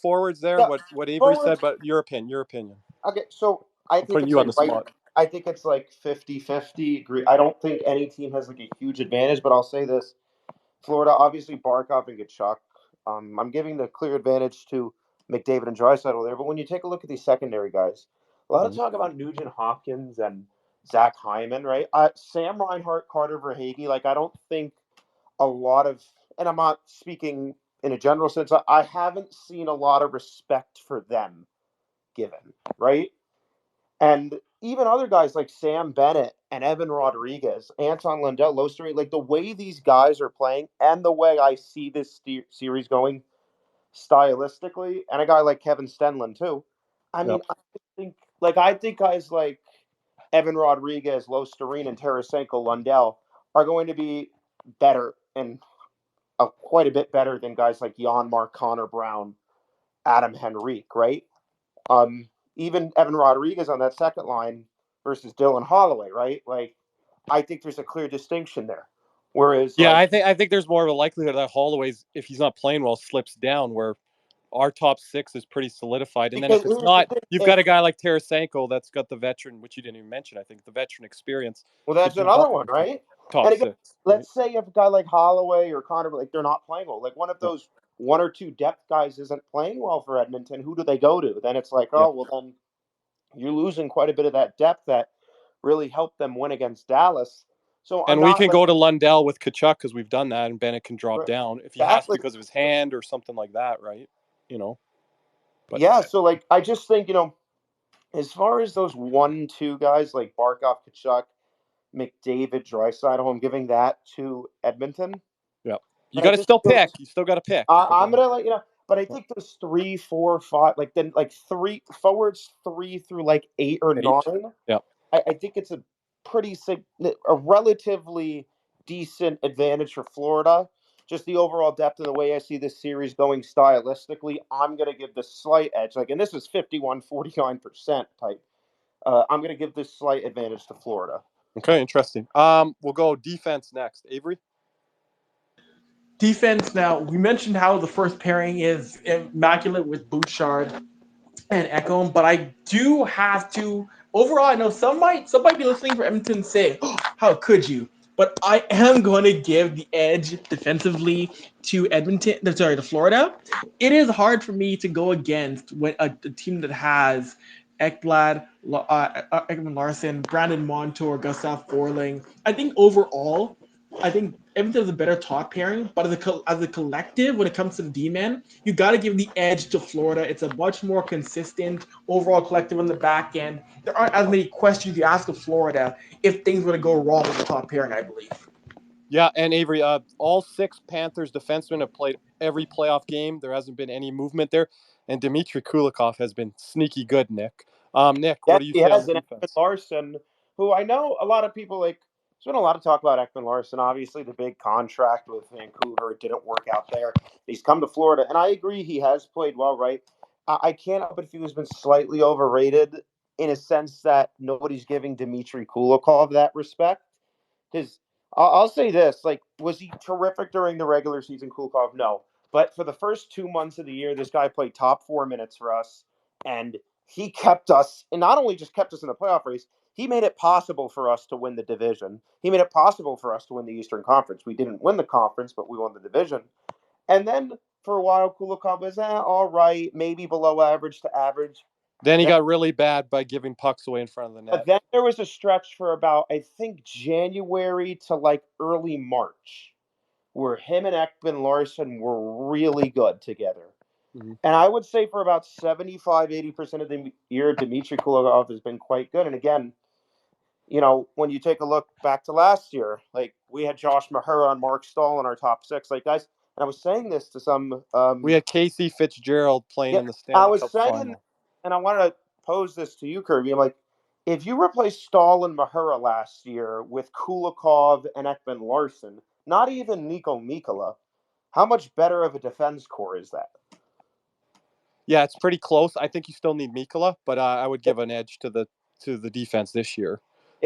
forwards there. Yeah, what Avery said, but your opinion. Okay, so I think putting you on the spot. I think it's like 50-50. Agree. I don't think any team has like a huge advantage, but I'll say this: Florida, obviously, Barkov and Kachuk. I'm giving the clear advantage to McDavid and Draisaitl there, but when you take a look at these secondary guys. A lot of talk about Nugent Hopkins and Zach Hyman, right? Sam Reinhart, Carter Verhaeghe, like I don't think a lot of, and I'm not speaking in a general sense, I haven't seen a lot of respect for them given, right? And even other guys like Sam Bennett and Evan Rodriguez, Anton Lundell, Lostery, like the way these guys are playing and the way I see this series going stylistically, and a guy like Kevin Stenlund too. I mean, I think guys like Evan Rodriguez, Losterine, and Tarasenko Lundell are going to be better and quite a bit better than guys like Janmark, Connor Brown, Adam Henrique, right? Even Evan Rodriguez on that second line versus Dylan Holloway, right? Like, I think there's a clear distinction there. Whereas, I think there's more of a likelihood that Holloway's, if he's not playing well, slips down. Where our top six is pretty solidified. And then if it's not, you've got a guy like Tarasenko that's got the veteran, which you didn't even mention, I think, the veteran experience. Well, that's another one, right? Top again, six. Let's say if a guy like Holloway or Connor, like they're not playing well. Like one of those one or two depth guys isn't playing well for Edmonton, who do they go to? Then it's like, well, then you're losing quite a bit of that depth that really helped them win against Dallas. So we can go to Lundell with Kachuk because we've done that, and Bennett can drop down if he has to because of his hand or something like that, right? But, so like I just think, as far as those 1-2 guys like Barkov, Kachuk, McDavid, Draisaitl, I'm giving that to Edmonton. Yeah. You got to still pick. You still got to pick. I'm going to but I think those 3, 4, 5, like then like 3 forwards, 3 through like 8 or 9. Yeah. I think it's a a relatively decent advantage for Florida. Just the overall depth of the way I see this series going stylistically, I'm going to give the slight edge. And this is 51-49% type. I'm going to give this slight advantage to Florida. Okay, interesting. We'll go defense next. Avery? Defense. Now, we mentioned how the first pairing is immaculate with Bouchard and Ekholm, but I do have to. Overall, I know some might be listening for Edmonton and say, oh, "How could you?" But I am going to give the edge defensively to to Florida. It is hard for me to go against when a team that has Ekblad, Ekman Larson, Brandon Montour, Gustav Forling. I think overall, Edmonton is a better top pairing, but as a collective, when it comes to the D-men, you got to give the edge to Florida. It's a much more consistent overall collective on the back end. There aren't as many questions you ask of Florida if things were to go wrong with the top pairing, I believe. Yeah, and Avery, all 6 Panthers defensemen have played every playoff game. There hasn't been any movement there. And Dmitry Kulikov has been sneaky good, Nick. Nick, what do you say on the defense? Ekman Larson, who I know a lot of people like. There's been a lot of talk about Ekman Larson. Obviously, the big contract with Vancouver didn't work out there. He's come to Florida, and I agree he has played well, right? I can't help but feel he's been slightly overrated in a sense that nobody's giving Dmitry Kulikov that respect. Because I'll say this, was he terrific during the regular season, Kulikov? No. But for the first 2 months of the year, this guy played top 4 minutes for us, and he kept us, and not only just kept us in the playoff race, he made it possible for us to win the division. He made it possible for us to win the Eastern Conference. We didn't win the conference, but we won the division. And then for a while, Kulikov was all right, maybe below average to average. Then he got really bad by giving pucks away in front of the net. But then there was a stretch for about, I think, January to early March, where him and Ekman Larson were really good together. Mm-hmm. And I would say for about 75-80% of the year, Dmitry Kulikov has been quite good. And again, when you take a look back to last year, we had Josh Mahura and Mark Stahl in our top 6. Guys, and I was saying this to some. We had Casey Fitzgerald playing in the Stanley Cup final. And I wanted to pose this to you, Kirby. I'm like, if you replace Stahl and Mahura last year with Kulikov and Ekman Larson, not even Nico Mikkola, how much better of a defense core is that? Yeah, it's pretty close. I think you still need Mikkola, but I would give an edge to the defense this year.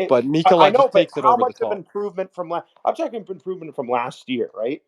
But Mikkola just takes it over the top. How much of improvement I'm talking improvement from last year, right?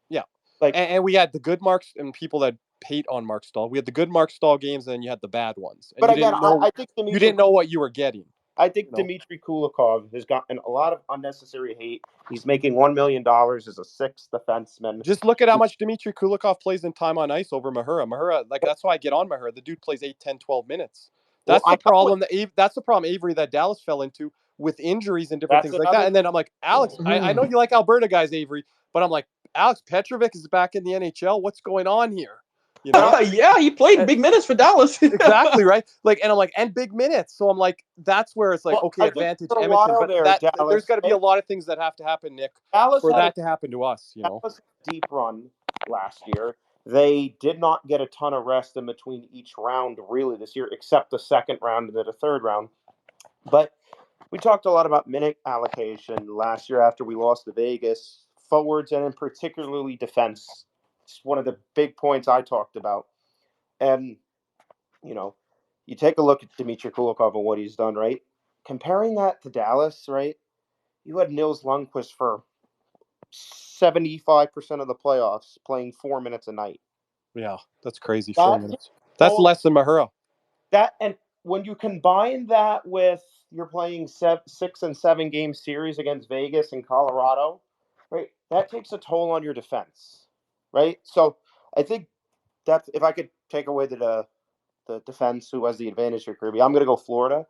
Yeah. And we had the good Marks and people that hate on Mark Stahl. We had the good Mark Stahl games, and then you had the bad ones. And but again, I think you didn't know what you were getting. I think Dmitry Kulikov has gotten a lot of unnecessary hate. He's making $1 million as a 6th defenseman. Just look at how much Dmitry Kulikov plays in time on ice over Mahura. Mahura, that's why I get on Mahura. The dude plays 8, 10, 12 minutes. That's the problem. That's the problem, Avery, that Dallas fell into with injuries and different things like that. And then I'm like, Alex, I know you like Alberta guys, Avery, but I'm like, Alex Petrovic is back in the NHL. What's going on here? Yeah, he played big minutes for Dallas. Exactly, right? And I'm like, and big minutes. So I'm like, that's where it's okay, advantage Edmonton. But there's got to be a lot of things that have to happen, Nick, for that to happen to us. Dallas had a deep run last year. They did not get a ton of rest in between each round, really, this year, except the second round and then the third round. But we talked a lot about minute allocation last year after we lost to Vegas, forwards, and in particularly defense. It's one of the big points I talked about. And, you take a look at Dmitry Kulikov and what he's done, right? Comparing that to Dallas, right? You had Nils Lundkvist for 75% of the playoffs playing 4 minutes a night. Yeah, that's crazy. 4 minutes. That's less than Mahura. And when you combine that with you're playing 6 and 7 game series against Vegas and Colorado, right? That takes a toll on your defense. Right, so I think that's if I could take away the defense, who has the advantage here, Kirby, I'm going to go Florida.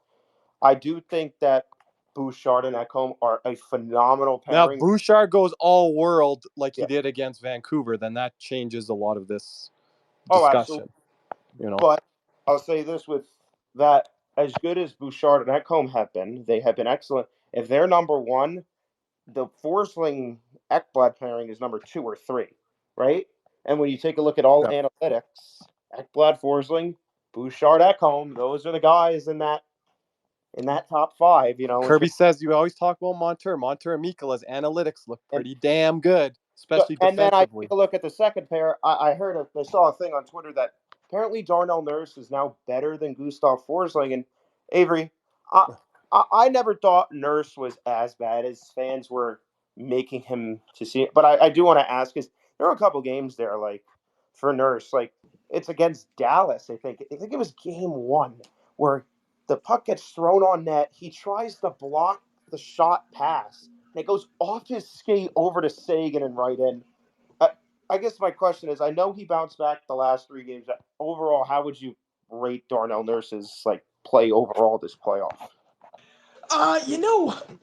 I do think that Bouchard and Ekholm are a phenomenal pairing. Now, Bouchard goes all world like he did against Vancouver, then that changes a lot of this discussion. But I'll say this with that, as good as Bouchard and Ekholm have been, they have been excellent. If they're number 1, the Forsling Ekblad pairing is number 2 or 3. Right? And when you take a look at all analytics, Ekblad, Forsling, Bouchard, Ekholm, those are the guys in that in that top five. Kirby says you always talk about Montour. Montour and Mikola's analytics look and pretty damn good, so, especially and then I defensively. take a look at the second pair. I saw a thing on Twitter that apparently Darnell Nurse is now better than Gustav Forsling. And Avery, I never thought Nurse was as bad as fans were making him to see it. But I do want to ask, because there were a couple games there, like for Nurse, like it's against Dallas. I think it was game one where the puck gets thrown on net. He tries to block the shot pass, and it goes off his skate over to Sagan and right in. I, I guess my question is, I know he bounced back the last three games. Overall, how would you rate Darnell Nurse's play overall this playoff?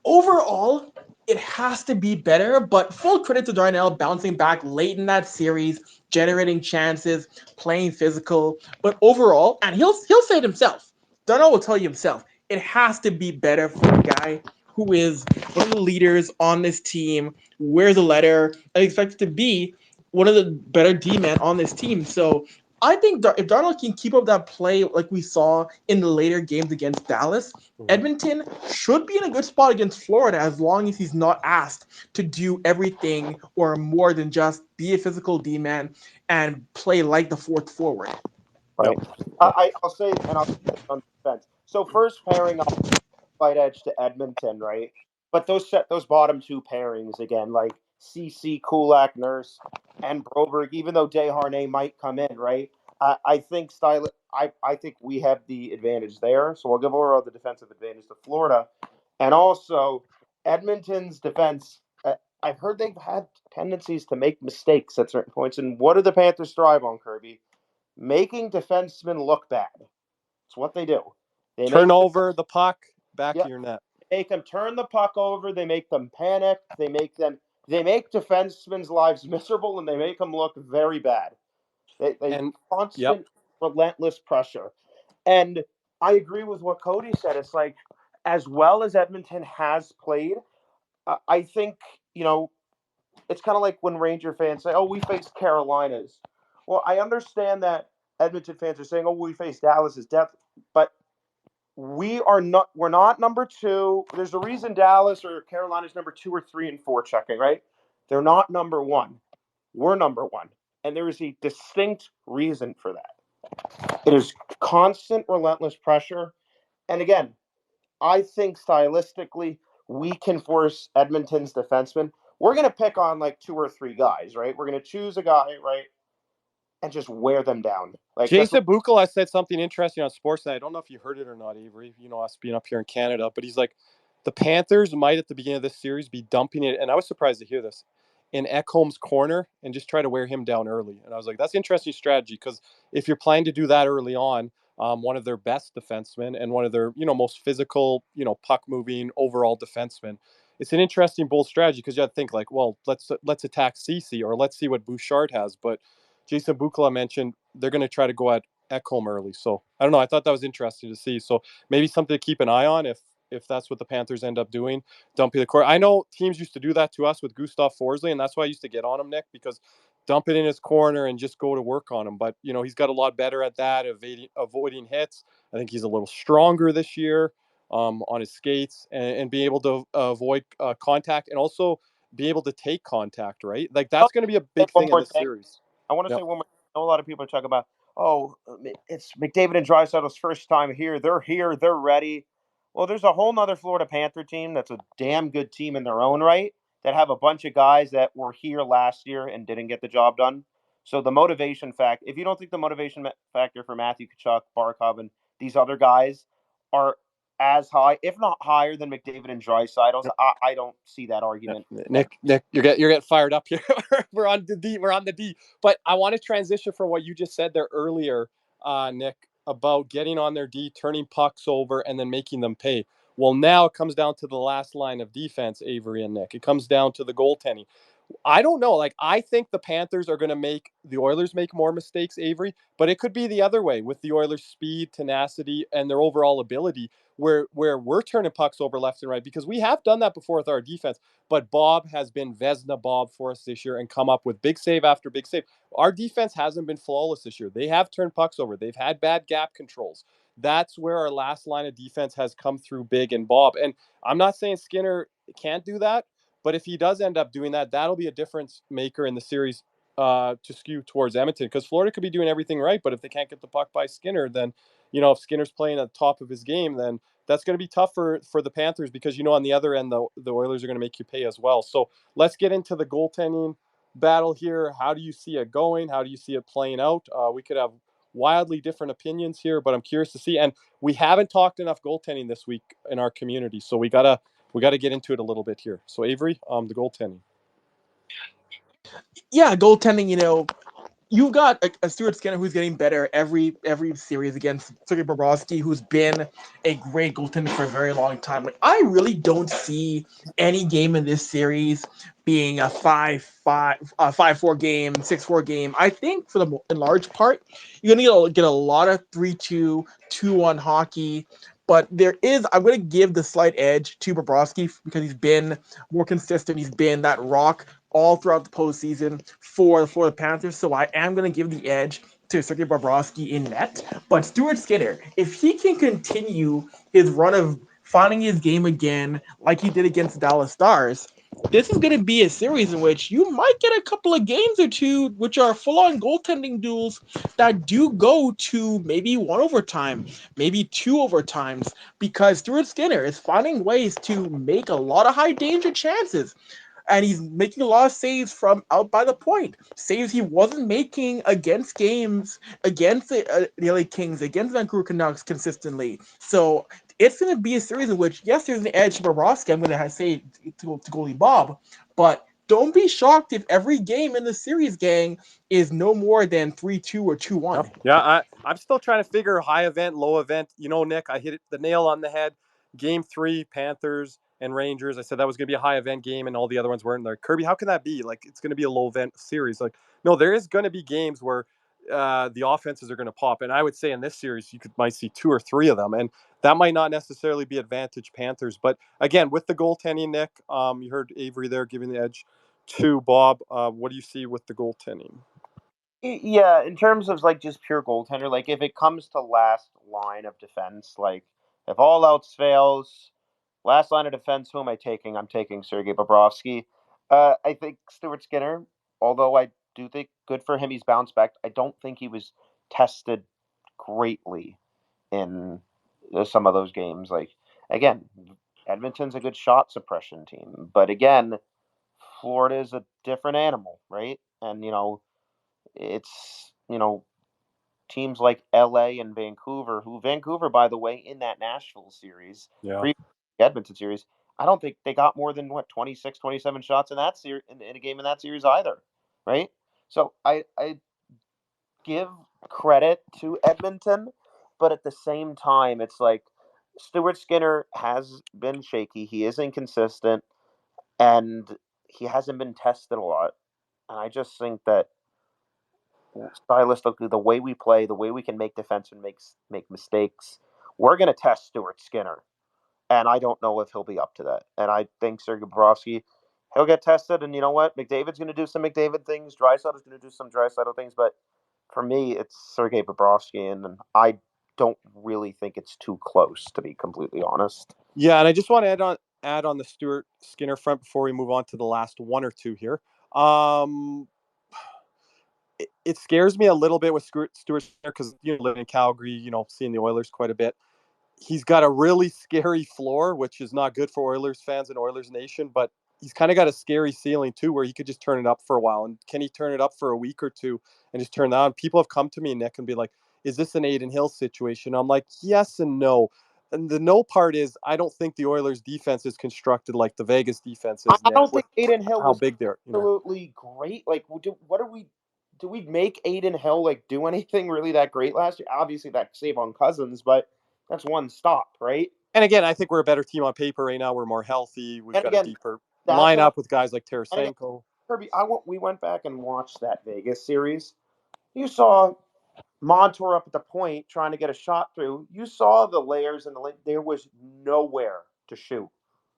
Overall, it has to be better, but full credit to Darnell bouncing back late in that series, generating chances, playing physical. But overall, and he'll say it himself. Darnell will tell you himself, it has to be better for a guy who is one of the leaders on this team, wears a letter, and expected to be one of the better D-men on this team. So I think if Darnold can keep up that play like we saw in the later games against Dallas, Edmonton should be in a good spot against Florida as long as he's not asked to do everything or more than just be a physical D-man and play like the fourth forward. Right. I'll say, and I'll say on defense. So first pairing, I'll slight edge to Edmonton, right? But those bottom two pairings again, like CC, Kulak, Nurse, and Broberg. Even though Desharnais might come in, right? I think I think we have the advantage there. So I'll give overall the defensive advantage to Florida, and also Edmonton's defense. I've heard they've had tendencies to make mistakes at certain points. And what do the Panthers thrive on, Kirby? Making defensemen look bad. It's what they do. They Turn make over the puck back yeah, of your net. make them turn the puck over. They make them panic. They make defensemen's lives miserable, and they make them look very bad. They And yep. constant, relentless pressure. And I agree with what Cody said. It's like, as well as Edmonton has played, I think, it's kind of like when Ranger fans say, "Oh, we faced Carolinas." Well, I understand that Edmonton fans are saying, "Oh, we faced Dallas's depth," but we're not number two. There's a reason Dallas or Carolina's number 2 or 3 and 4 checking, right? They're not number one. We're number one. And there is a distinct reason for that. It is constant, relentless pressure. And again, I think stylistically, we can force Edmonton's defensemen. We're going to pick on like 2 or 3 guys, right? We're going to choose a guy, right? And just wear them down. Jason Bukala said something interesting on Sportsnet. I don't know if you heard it or not, Avery. Us being up here in Canada, but he's like, the Panthers might at the beginning of this series be dumping it, and I was surprised to hear this, in Ekholm's corner and just try to wear him down early. And I was like, that's interesting strategy, because if you're planning to do that early on, one of their best defensemen and one of their most physical, puck moving overall defensemen, it's an interesting bold strategy, because you have to think like, well, let's attack CC, or let's see what Bouchard has, but Jason Bukala mentioned they're going to try to go at Ekholm early. So I don't know. I thought that was interesting to see. So maybe something to keep an eye on if that's what the Panthers end up doing, dumping the court. I know teams used to do that to us with Gustav Forsling, and that's why I used to get on him, Nick, because dump it in his corner and just go to work on him. But, he's got a lot better at that, avoiding hits. I think he's a little stronger this year on his skates and be able to avoid contact, and also be able to take contact, right? Like, that's going to be a big thing in this series. I want to say one more. I know a lot of people are talking about, it's McDavid and Draisaitl's first time here. They're ready. Well, there's a whole nother Florida Panther team that's a damn good team in their own right, that have a bunch of guys that were here last year and didn't get the job done. So the motivation factor, if you don't think the motivation factor for Matthew Tkachuk, Barkov, and these other guys are as high, if not higher, than McDavid and Draisaitl's, I don't see that argument. Nick, you're getting fired up here. We're on the D. But I want to transition from what you just said there earlier, Nick, about getting on their D, turning pucks over, and then making them pay. Well, now it comes down to the last line of defense, Avery and Nick. It comes down to the goaltending. I don't know. Like, I think the Panthers are going to make the Oilers make more mistakes, Avery, but it could be the other way with the Oilers' speed, tenacity, and their overall ability, where we're turning pucks over left and right, because we have done that before with our defense. But Bob has been Vezina Bob for us this year and come up with big save after big save. Our defense hasn't been flawless this year. They have turned pucks over. They've had bad gap controls. that's where our last line of defense has come through big and Bob. And I'm not saying Skinner can't do that, but if he does end up doing that, that'll be a difference maker in the series to skew towards Edmonton, because Florida could be doing everything right, but if they can't get the puck by Skinner, then, if Skinner's playing at the top of his game, then that's going to be tough for the Panthers, because, on the other end, the Oilers are going to make you pay as well. So let's get into the goaltending battle here. How do you see it going? How do you see it playing out? We could have wildly different opinions here, but I'm curious to see. And we haven't talked enough goaltending this week in our community, so we gotta get into it a little bit here. So Avry, the goaltending. Yeah, goaltending, you've got a Stuart Skinner who's getting better every series against Sergei Bobrovsky, who's been a great goaltender for a very long time. Like, I really don't see any game in this series being a 5-4 game, 6-4 game. I think in large part, you're gonna get a lot of 3-2, 2-1 hockey. But I'm going to give the slight edge to Bobrovsky because he's been more consistent. He's been that rock all throughout the postseason for the Panthers. So I am going to give the edge to Sergei Bobrovsky in net. But Stuart Skinner, if he can continue his run of finding his game again like he did against the Dallas Stars, this is going to be a series in which you might get a couple of games or two which are full-on goaltending duels that do go to maybe one overtime, maybe two overtimes, because Stuart Skinner is finding ways to make a lot of high-danger chances. And he's making a lot of saves from out by the point. Saves he wasn't making against games against the LA Kings, against Vancouver Canucks consistently. So it's going to be a series in which, yes, there's an edge to Bobrovsky. I'm going to say to goalie Bob, but don't be shocked if every game in the series, gang, is no more than 3-2 or 2-1. Yeah, I'm still trying to figure high event, low event. Nick, I hit the nail on the head. Game 3, Panthers and Rangers. I said that was going to be a high event game, and all the other ones weren't there. Kirby, how can that be? Like, it's going to be a low event series. Like, no, there is going to be games where the offenses are going to pop. And I would say in this series, might see 2 or 3 of them. And that might not necessarily be advantage Panthers. But again, with the goaltending, Nick, you heard Avry there giving the edge to Bob. What do you see with the goaltending? Yeah, in terms of like just pure goaltender, like if it comes to last line of defense, like if all else fails, last line of defense, who am I taking? I'm taking Sergei Bobrovsky. I think Stuart Skinner, although I do think good for him, he's bounced back. I don't think he was tested greatly in some of those games. Like, again, Edmonton's a good shot suppression team, but again, Florida is a different animal, right? And it's teams like LA and Vancouver, who Vancouver, by the way, in that Nashville series, Edmonton series, I don't think they got more than 26, 27 shots in that series in a game in that series either, right? So I give credit to Edmonton, but at the same time, it's like Stuart Skinner has been shaky. He is inconsistent, and he hasn't been tested a lot. And I just think that stylistically, the way we play, the way we can make defensemen make mistakes, we're going to test Stuart Skinner, and I don't know if he'll be up to that. And I think Sergei Bobrovsky, he'll get tested, and you know what? McDavid's going to do some McDavid things. Draisaitl's going to do some Draisaitl things, but for me, it's Sergei Bobrovsky, and I don't really think it's too close, to be completely honest. Yeah, and I just want to add on the Stuart Skinner front before we move on to the last one or two here. It scares me a little bit with Stuart Skinner because living in Calgary, seeing the Oilers quite a bit. He's got a really scary floor, which is not good for Oilers fans and Oilers Nation, but he's kind of got a scary ceiling too, where he could just turn it up for a while. And can he turn it up for a week or two and just turn that on? People have come to me, Nick, and be like, is this an Adin Hill situation? I'm like, yes and no. And the no part is I don't think the Oilers defense is constructed like the Vegas defense is. I don't think Adin Hill was big they're absolutely great. Like, do we make Adin Hill like do anything really that great last year? Obviously that save on Cousins, but that's one stop, right? And again, I think we're a better team on paper right now. We're more healthy. We've got a deeper lineup with guys like Tarasenko. Kirby, we went back and watched that Vegas series. You saw Montour up at the point trying to get a shot through. You saw the layers and there was nowhere to shoot.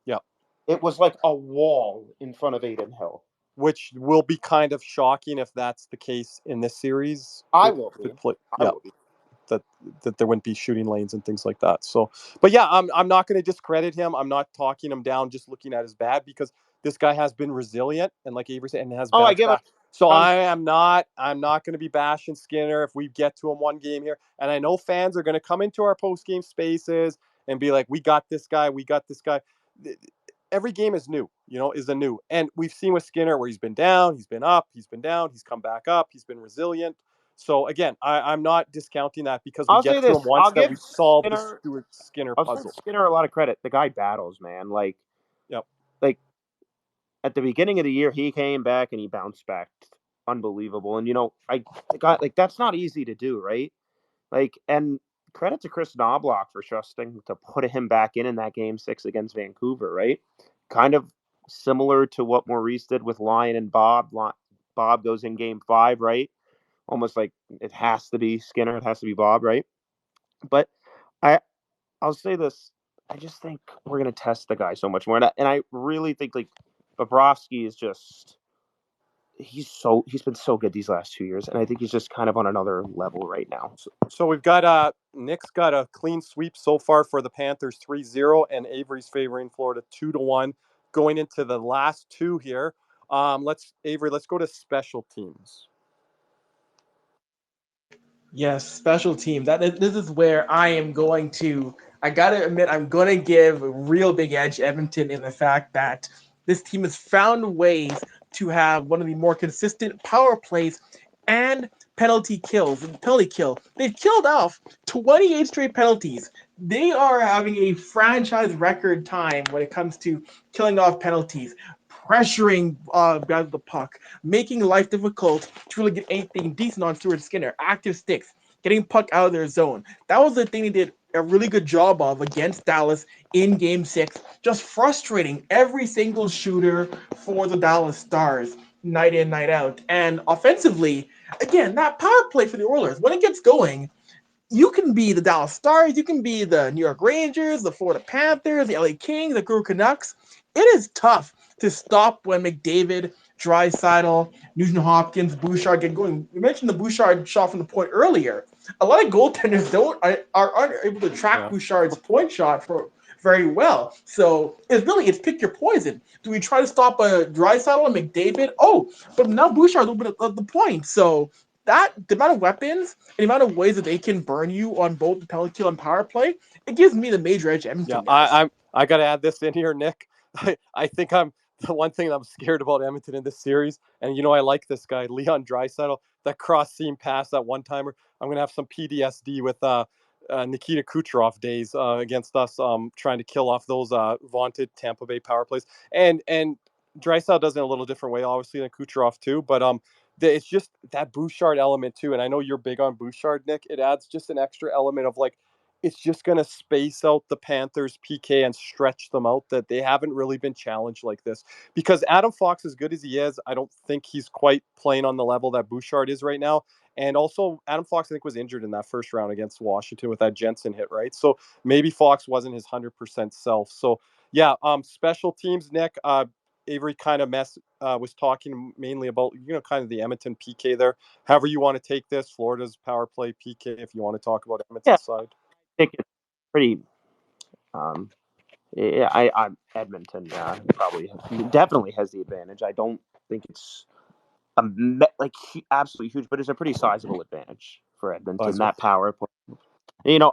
Yeah. It was like a wall in front of Adin Hill. Which will be kind of shocking if that's the case in this series. I will be. that there wouldn't be shooting lanes and things like that. So, but yeah, I'm not going to discredit him. I'm not talking him down just looking at his bad, because this guy has been resilient and, like Avery said, and has I bounced give him. back. So I'm not going to be bashing Skinner if we get to him one game here. And I know fans are going to come into our post game spaces and be like, we got this guy. Every game is new, is a new. And we've seen with Skinner where he's been down, he's been up, he's been down, he's come back up, he's been resilient. So again, I'm not discounting that because we get to him once that we've solved the Stuart Skinner puzzle. I'll give Skinner a lot of credit. The guy battles, man. Like, yep. Like at the beginning of the year, he came back and he bounced back, unbelievable. And that's not easy to do, right? Like, and credit to Chris Knobloch for trusting to put him back in that Game 6 against Vancouver, right? Kind of similar to what Maurice did with Lyon and Bob. Bob goes in Game 5, right? Almost like it has to be Skinner, it has to be Bob, right? But I'll say this. I just think we're going to test the guy so much more. And I really think, like, Bobrovsky is just... He's been so good these last 2 years, and I think he's just kind of on another level right now. So we've got Nick's got a clean sweep so far for the Panthers 3-0, and Avery's favoring Florida 2-1 going into the last two here. Let's go to special teams. Yes, special team. This is where I gotta admit, I'm gonna give a real big edge Edmonton in the fact that this team has found ways to have one of the more consistent power plays and penalty kill. They've killed off 28 straight penalties. They are having a franchise record time when it comes to killing off penalties, pressuring guys with the puck, making life difficult to really get anything decent on Stuart Skinner, active sticks, getting puck out of their zone. That was the thing they did a really good job of against Dallas in Game 6, just frustrating every single shooter for the Dallas Stars night in, night out. And offensively, again, that power play for the Oilers, when it gets going, you can be the Dallas Stars, you can be the New York Rangers, the Florida Panthers, the LA Kings, the Vancouver Canucks. It is tough to stop when McDavid, Draisaitl, Nugent Hopkins, Bouchard get going. We mentioned the Bouchard shot from the point earlier. A lot of goaltenders aren't able to track Bouchard's point shot for very well. So it's pick your poison. Do we try to stop a Draisaitl and McDavid? Oh, but now Bouchard's open at the point. So the amount of weapons and the amount of ways that they can burn you on both the penalty kill and power play, it gives me the major edge. Edmonton. Yeah, I got to add this in here, Nick. I think I'm the one thing that I'm scared about Edmonton in this series, and I like this guy, Leon Draisaitl, that cross seam pass, that one timer. I'm gonna have some PTSD with Nikita Kucherov days against us, trying to kill off those vaunted Tampa Bay power plays. And Draisaitl does it in a little different way, obviously, than Kucherov too, but it's just that Bouchard element too. And I know you're big on Bouchard, Nick. It adds just an extra element of, like, it's just going to space out the Panthers PK and stretch them out, that they haven't really been challenged like this. Because Adam Fox, as good as he is, I don't think he's quite playing on the level that Bouchard is right now. And also, Adam Fox, I think, was injured in that first round against Washington with that Jensen hit, right? So maybe Fox wasn't his 100% self. So, yeah, special teams, Nick. Avery kind of was talking mainly about, kind of the Edmonton PK there. However you want to take this, Florida's power play PK, if you want to talk about Edmonton's side. I think it's pretty. I'm Edmonton. Probably definitely has the advantage. I don't think it's absolutely huge, but it's a pretty sizable advantage for Edmonton. That power play.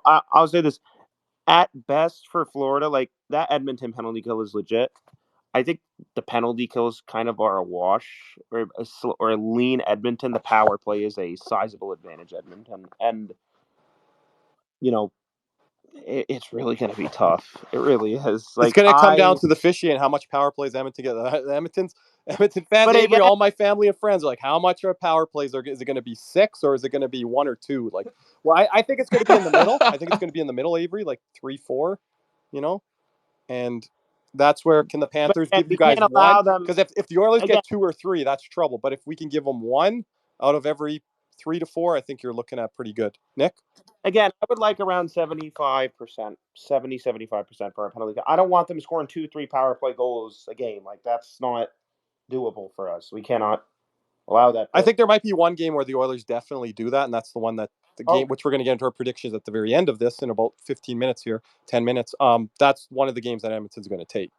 I'll say this: at best for Florida, like, that Edmonton penalty kill is legit. I think the penalty kills kind of are a wash or a lean Edmonton. The power play is a sizable advantage Edmonton, and it's really going to be tough. It really is. Like, it's going to come down to the officiating, how much power plays Edmonton get. Edmonton fans, Avery, all my family and friends are like, how much are power plays? Is it going to be 6 or is it going to be 1 or 2? Like, well, I think it's going to be in the middle. I think it's going to be in the middle, Avery, like 3-4, and that's where can the Panthers give you guys 1? Because if the Oilers get 2 or 3, that's trouble. But if we can give them 1 out of every 3 to 4, I think you're looking at pretty good. Nick? Again, I would like around 75%, 75% for a penalty. I don't want them scoring 2-3 power play goals a game. Like, that's not doable for us. We cannot allow that. I think there might be one game where the Oilers definitely do that, and that's the one that the game, which we're going to get into our predictions at the very end of this in about 15 minutes here, 10 minutes. That's one of the games that Edmonton's going to take.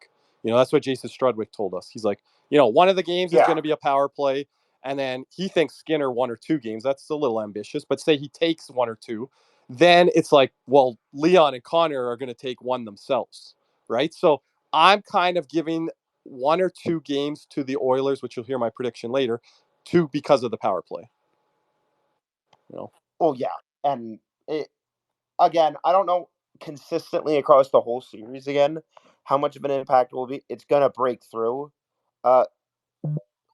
That's what Jason Strudwick told us. He's like, one of the games is going to be a power play. And then he thinks Skinner 1 or 2 games. That's a little ambitious, but say he takes 1 or 2. Then it's like, well, Leon and Connor are going to take 1 themselves, right? So I'm kind of giving 1 or 2 games to the Oilers, which you'll hear my prediction later, because of the power play. Oh, yeah. And again, I don't know consistently across the whole series again how much of an impact it will be. It's going to break through.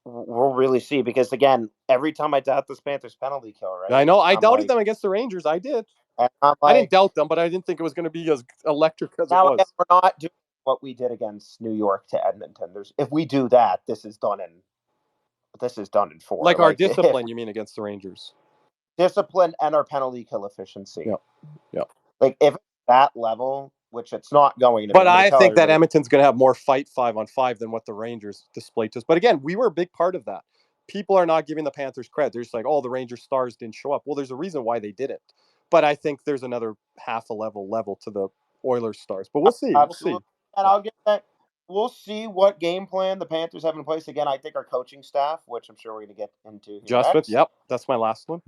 We'll really see, because again, every time I doubt this Panthers penalty kill, right? I know. I doubted them against the Rangers. I did. I didn't doubt them, but I didn't think it was going to be as electric as it was. Again, we're not doing what we did against New York to Edmonton. If we do that, this is done in 4. Like our discipline, you mean, against the Rangers? Discipline and our penalty kill efficiency. Yeah. Like, if it's that level, which it's not going to be. But I think that Edmonton's going to have more fight 5-on-5 than what the Rangers displayed to us. But again, we were a big part of that. People are not giving the Panthers credit. They're just like, oh, the Rangers stars didn't show up. Well, there's a reason why they didn't. But I think there's another half a level to the Oilers stars. But we'll see. Absolutely. We'll see. And I'll get that. We'll see what game plan the Panthers have in place. Again, I think our coaching staff, which I'm sure we're going to get into here adjustments. Next. Yep, that's my last one.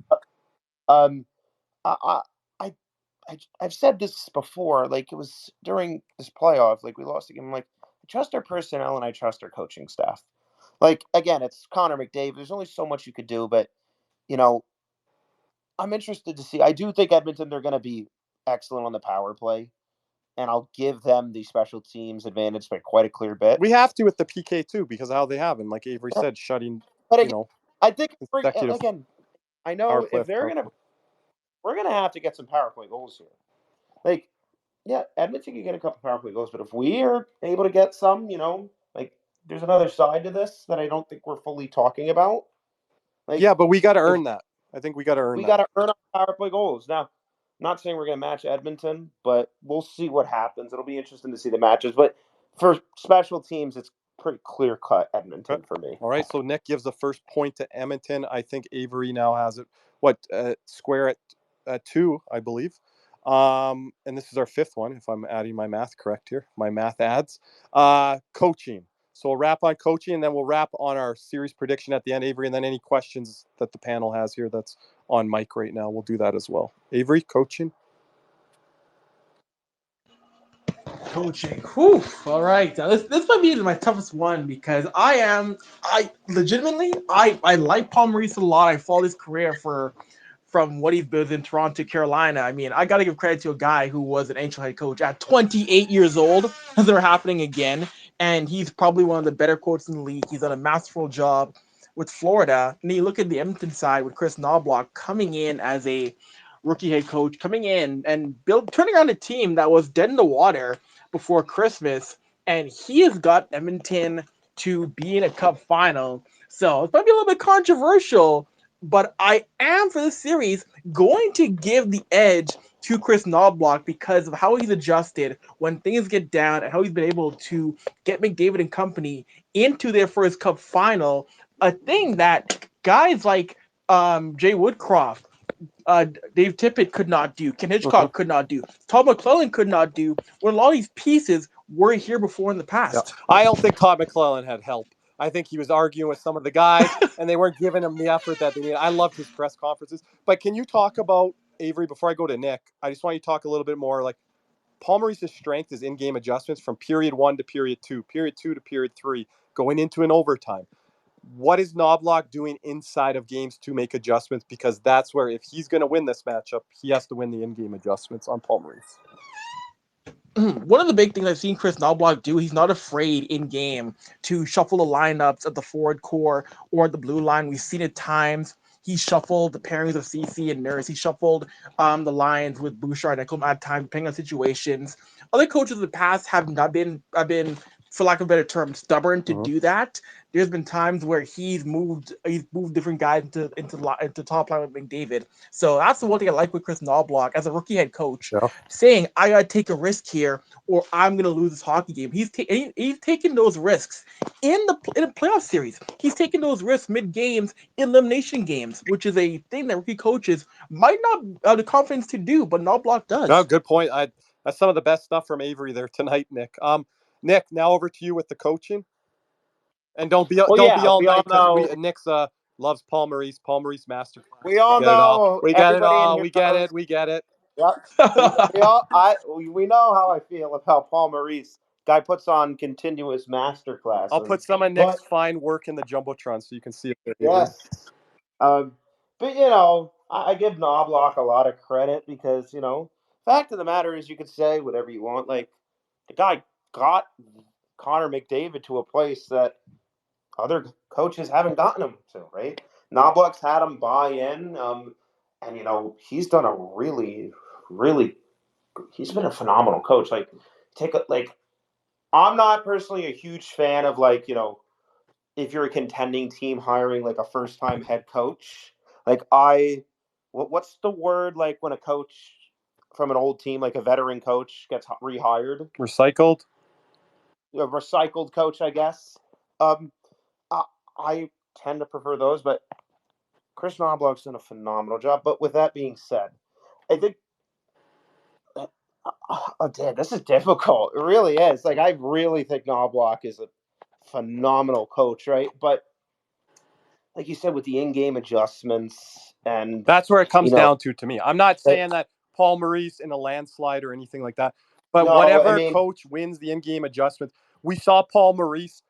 I've said this before. Like, it was during this playoff. Like, we lost the game. I'm like, I trust our personnel and I trust our coaching staff. Like, again, it's Connor McDavid. There's only so much you could do, but I'm interested to see. I do think Edmonton, they're going to be excellent on the power play, and I'll give them the special teams advantage by quite a clear bit. We have to with the PK too, because of how they have, and like Avery said, shutting. But again, I think again, I know if they're we're gonna have to get some power play goals here. Like, yeah, Edmonton can get a couple power play goals, but if we are able to get some, like, there's another side to this that I don't think we're fully talking about. Like, yeah, but we got to earn that. I think we got to earn. We got to earn our power play goals. Now, I'm not saying we're going to match Edmonton, but we'll see what happens. It'll be interesting to see the matches. But for special teams, it's pretty clear cut Edmonton for me. All right, so Nick gives the first point to Edmonton. I think Avery now has it. Square at 2, I believe. And this is our 5th one, if I'm adding my math correct here. My math adds. Coaching. So we'll wrap on coaching, and then we'll wrap on our series prediction at the end, Avery, and then any questions that the panel has here that's on mic right now, we'll do that as well. Avery, coaching? Coaching. Whew. All right. Now, this might be my toughest one, because I legitimately like Paul Maurice a lot. I followed his career from what he's built in Toronto, Carolina. I mean, I got to give credit to a guy who was an NHL head coach at 28 years old. They're happening again. And he's probably one of the better coaches in the league. He's done a masterful job with Florida. And you look at the Edmonton side with Chris Knobloch coming in as a rookie head coach, coming in and turning around a team that was dead in the water before Christmas. And he has got Edmonton to be in a cup final. So it's might be a little bit controversial, but I am, for this series, going to give the edge to Chris Knobloch because of how he's adjusted when things get down and how he's been able to get McDavid and company into their first cup final, a thing that guys like Jay Woodcroft, Dave Tippett could not do, Ken Hitchcock could not do, Todd McClellan could not do, when a lot of these pieces were here before in the past. Yeah. I don't think Todd McClellan had help. I think he was arguing with some of the guys, and they weren't giving him the effort that they needed. I loved his press conferences. But can you talk about, Avery, before I go to Nick, I just want you to talk a little bit more, like, Paul Maurice's strength is in-game adjustments from period 1 to period 2, period 2 to period 3, going into an overtime. What is Knobloch doing inside of games to make adjustments? Because that's where, if he's going to win this matchup, he has to win the in-game adjustments on Paul Maurice. One of the big things I've seen Chris Knobloch do, he's not afraid in game to shuffle the lineups at the forward core or the blue line. We've seen it times. He shuffled the pairings of CC and Nurse. He shuffled the lines with Bouchard and Ekholm at times, depending on situations. Other coaches of the past have been for lack of a better term, stubborn to Mhm. do that. There's been times where he's moved different guys into top line with McDavid. So that's the one thing I like with Chris Knoblauch as a rookie head coach, Yeah. saying I gotta take a risk here or I'm gonna lose this hockey game. He's taking those risks in the playoff series. He's taking those risks mid games, elimination games, which is a thing that rookie coaches might not have the confidence to do, but Knoblauch does. No, good point. That's some of the best stuff from Avry there tonight, Nick. Nick, now over to you with the coaching. And don't be all night because Nick's loves Paul Maurice. Paul Maurice masterclass. We all know. We get it everybody in all. here We get knows. it. We get it. Yep. We know how I feel about Paul Maurice. Guy puts on continuous masterclasses. I'll put some of Nick's fine work in the jumbotron so you can see it. Yes. But you know, I give Knoblauch a lot of credit because you know, fact of the matter is, you could say whatever you want. Like the guy got Connor McDavid to a place that other coaches haven't gotten him to. Right? Knoblauch's had him buy in, and you know, he's done a really, really. He's been a phenomenal coach. Like, I'm not personally a huge fan of like, you know, if you're a contending team hiring like a first-time head coach. Like what's the word like when a coach from an old team, like a veteran coach, gets rehired? Recycled. A recycled coach, I guess. I tend to prefer those, but Chris Knoblauch's done a phenomenal job. But with that being said, I think. Oh, damn, this is difficult. It really is. Like, I really think Knoblauch is a phenomenal coach, right? But like you said, with the in-game adjustments, and that's where it comes down to me. I'm not saying that Paul Maurice in a landslide or anything like that, but whatever coach wins the in-game adjustments, we saw Paul Maurice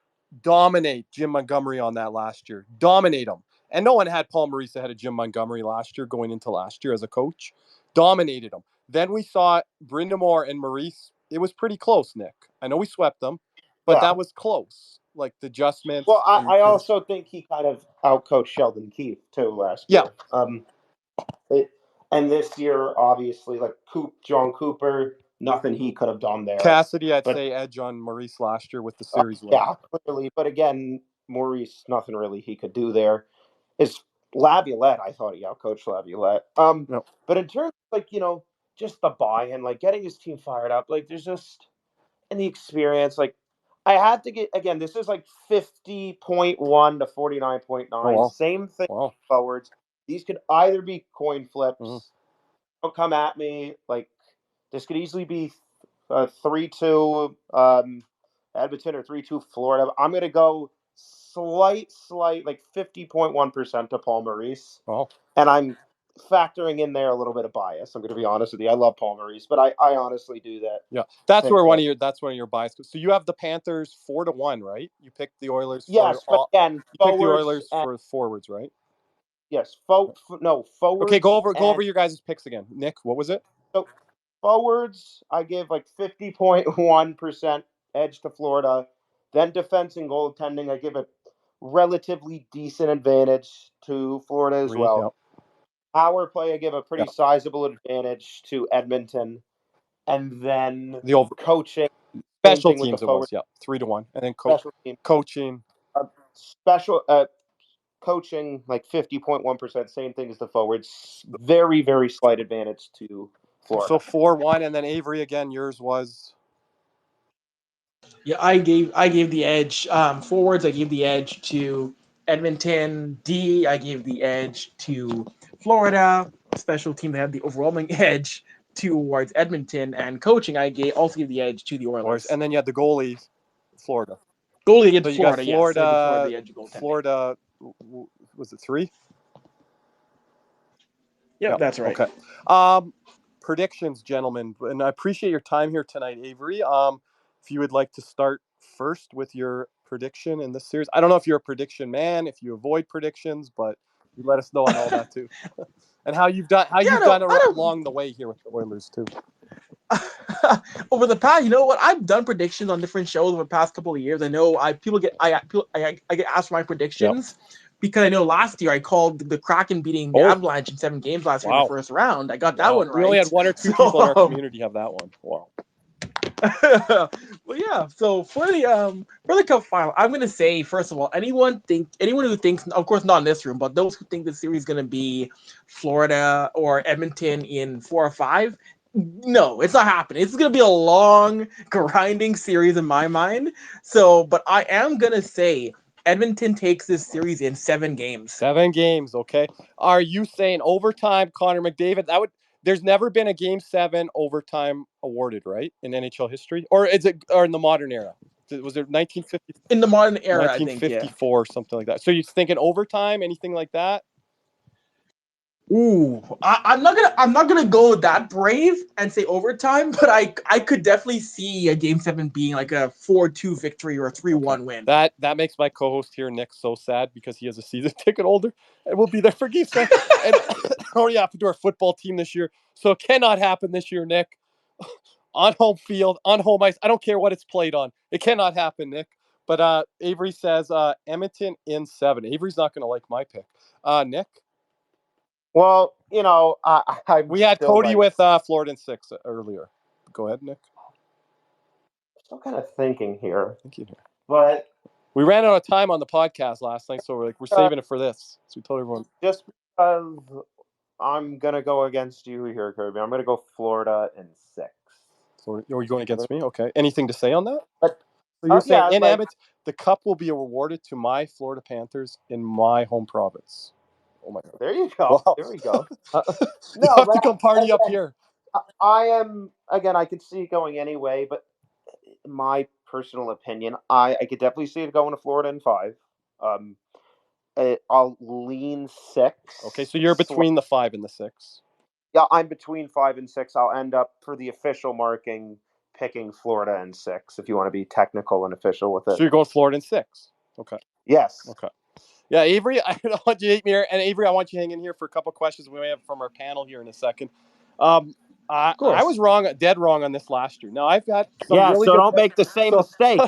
dominate Jim Montgomery on that last year. Dominate him. And no one had Paul Maurice ahead of Jim Montgomery last year, going into last year as a coach. Dominated him. Then we saw Brind'Amour and Maurice. It was pretty close, Nick. I know we swept them, but that was close. Like the adjustments. Well, I also think he kind of outcoached Sheldon Keefe too last year. And this year, obviously, like John Cooper, nothing he could have done there. Cassidy, I'd say edge on Maurice last year with the series win. Yeah, clearly. But again, Maurice, nothing really he could do there. It's Laviolette. I thought he outcoached Laviolette. But in terms of, like, you know, just the buy-in, like getting his team fired up, like there's just, and the experience, like I had to get, again, this is like 50.1 to 49.9. wow. Same thing forwards. These could either be coin flips. Don't come at me. Like, this could easily be 3-2 Edmonton or 3-2 Florida. I'm going to go slight, like 50.1% to Paul Maurice. And I'm factoring in there a little bit of bias. I'm going to be honest with you. I love Paul Maurice, but I honestly do that. Yeah, that's where one of your biases. So you have the Panthers 4-1, right? You picked the Oilers. Yes, but again, you picked the Oilers for forwards, right? Yes, forwards. Okay, go over your guys' picks again. Nick, what was it? So forwards, I give like 50.1% edge to Florida. Then defense and goaltending, I give a relatively decent advantage to Florida as well. Yep. Power play, I give a pretty sizable advantage to Edmonton. And then the coaching. Special teams, it was, 3-1. And then coaching. Coaching, like 50.1%, same thing as the forwards. Very, very slight advantage to Florida. So 4-1, and then Avry again. Yours was. Yeah, I gave the edge. Forwards, I gave the edge to Edmonton. D, I gave the edge to Florida. Special team, they had the overwhelming edge towards Edmonton, and coaching, I also gave the edge to the Oilers. And then you had the goalies, Florida. Goalie against so Florida, yes. Florida, Florida, was it 3? Yep, that's right. Okay. Predictions, gentlemen, and I appreciate your time here tonight, Avry. If you would like to start first with your prediction in this series. I don't know if you're a prediction man, if you avoid predictions, but you let us know on all that too. And how you've done along the way here with the Oilers too. Over the past, you know what? I've done predictions on different shows over the past couple of years. I know I get asked for my predictions because I know last year I called the Kraken beating the Avalanche in 7 games last year in the first round. I got that one right. We only had 1 or 2 people in our community have that one. Wow. Well, yeah. So for the cup final, I'm gonna say first of all, anyone who thinks, of course not in this room, but those who think the series is gonna be Florida or Edmonton in 4 or 5, no, it's not happening. It's gonna be a long, grinding series in my mind. So, but I am gonna say Edmonton takes this series in 7 games. 7 games, okay. Are you saying overtime, Connor McDavid? There's never been a game 7 overtime awarded, right, in NHL history, or in the modern era? Was it 1950? In the modern era, I think, yeah. 1954, something like that. So you're thinking overtime, anything like that? Ooh, I'm not gonna go that brave and say overtime, but I could definitely see a game 7 being like a 4-2 victory or a 3-1 win. That makes my co-host here, Nick, so sad because he has a season ticket holder and we'll be there for game 7. And already happened to our football team this year, so it cannot happen this year, Nick. On home field, on home ice. I don't care what it's played on. It cannot happen, Nick. But Avery says Edmonton in 7. Avery's not going to like my pick. Nick? Well, we had Cody with Florida in 6 earlier. Go ahead, Nick. Still kind of thinking here. Thinking here. But we ran out of time on the podcast last night, so we're saving it for this. So we told everyone. Just because I'm going to go against you here, Kirby. I'm going to go Florida in 6. Florida, are you going against me? Okay. Anything to say on that? But, so you're saying in Edmonton, the cup will be awarded to my Florida Panthers in my home province. Oh my God! There you go. Wow. There we go. You have to come party up here. I am again. I could see it going anyway, but my personal opinion, I could definitely see it going to Florida in 5. I'll lean 6. Okay, so you're between the 5 and the 6. Yeah, I'm between 5 and 6. I'll end up for the official marking picking Florida in 6. If you want to be technical and official with it. So you're going Florida in 6. Okay. Yes. Okay. Yeah, Avery, I don't want you to hate me here. And Avery, I want you to hang in here for a couple questions we may have from our panel here in a second. I was wrong, dead wrong on this last year. Now, I've got some really so good don't make the same mistake.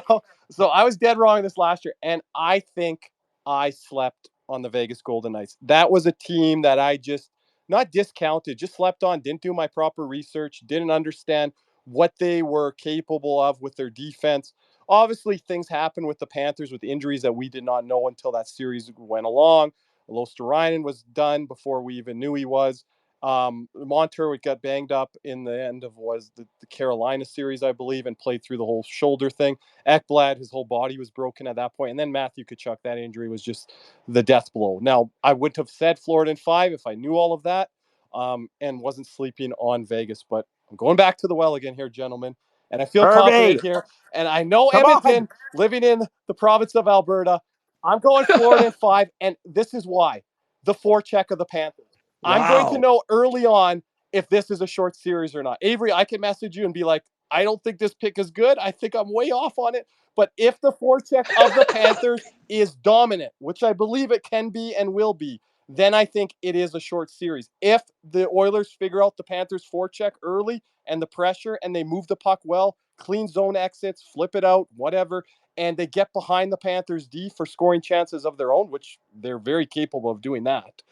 So I was dead wrong this last year, and I think I slept on the Vegas Golden Knights. That was a team that I just not discounted, just slept on, didn't do my proper research, didn't understand what they were capable of with their defense. Obviously, things happened with the Panthers with injuries that we did not know until that series went along. Losterainen was done before we even knew he was. Montour got banged up in the end of the Carolina series, I believe, and played through the whole shoulder thing. Ekblad, his whole body was broken at that point. And then Matthew Tkachuk, that injury was just the death blow. Now, I wouldn't have said Florida in 5 if I knew all of that and wasn't sleeping on Vegas. But I'm going back to the well again here, gentlemen. And I feel confident here. And I know Edmonton, living in the province of Alberta, I'm going Florida in 5. And this is why. The forecheck of the Panthers. Wow. I'm going to know early on if this is a short series or not. Avery, I can message you and be like, I don't think this pick is good. I think I'm way off on it. But if the forecheck of the Panthers is dominant, which I believe it can be and will be, then I think it is a short series. If the Oilers figure out the Panthers forecheck early and the pressure and they move the puck well, clean zone exits, flip it out, whatever, and they get behind the Panthers D for scoring chances of their own, which they're very capable of doing that,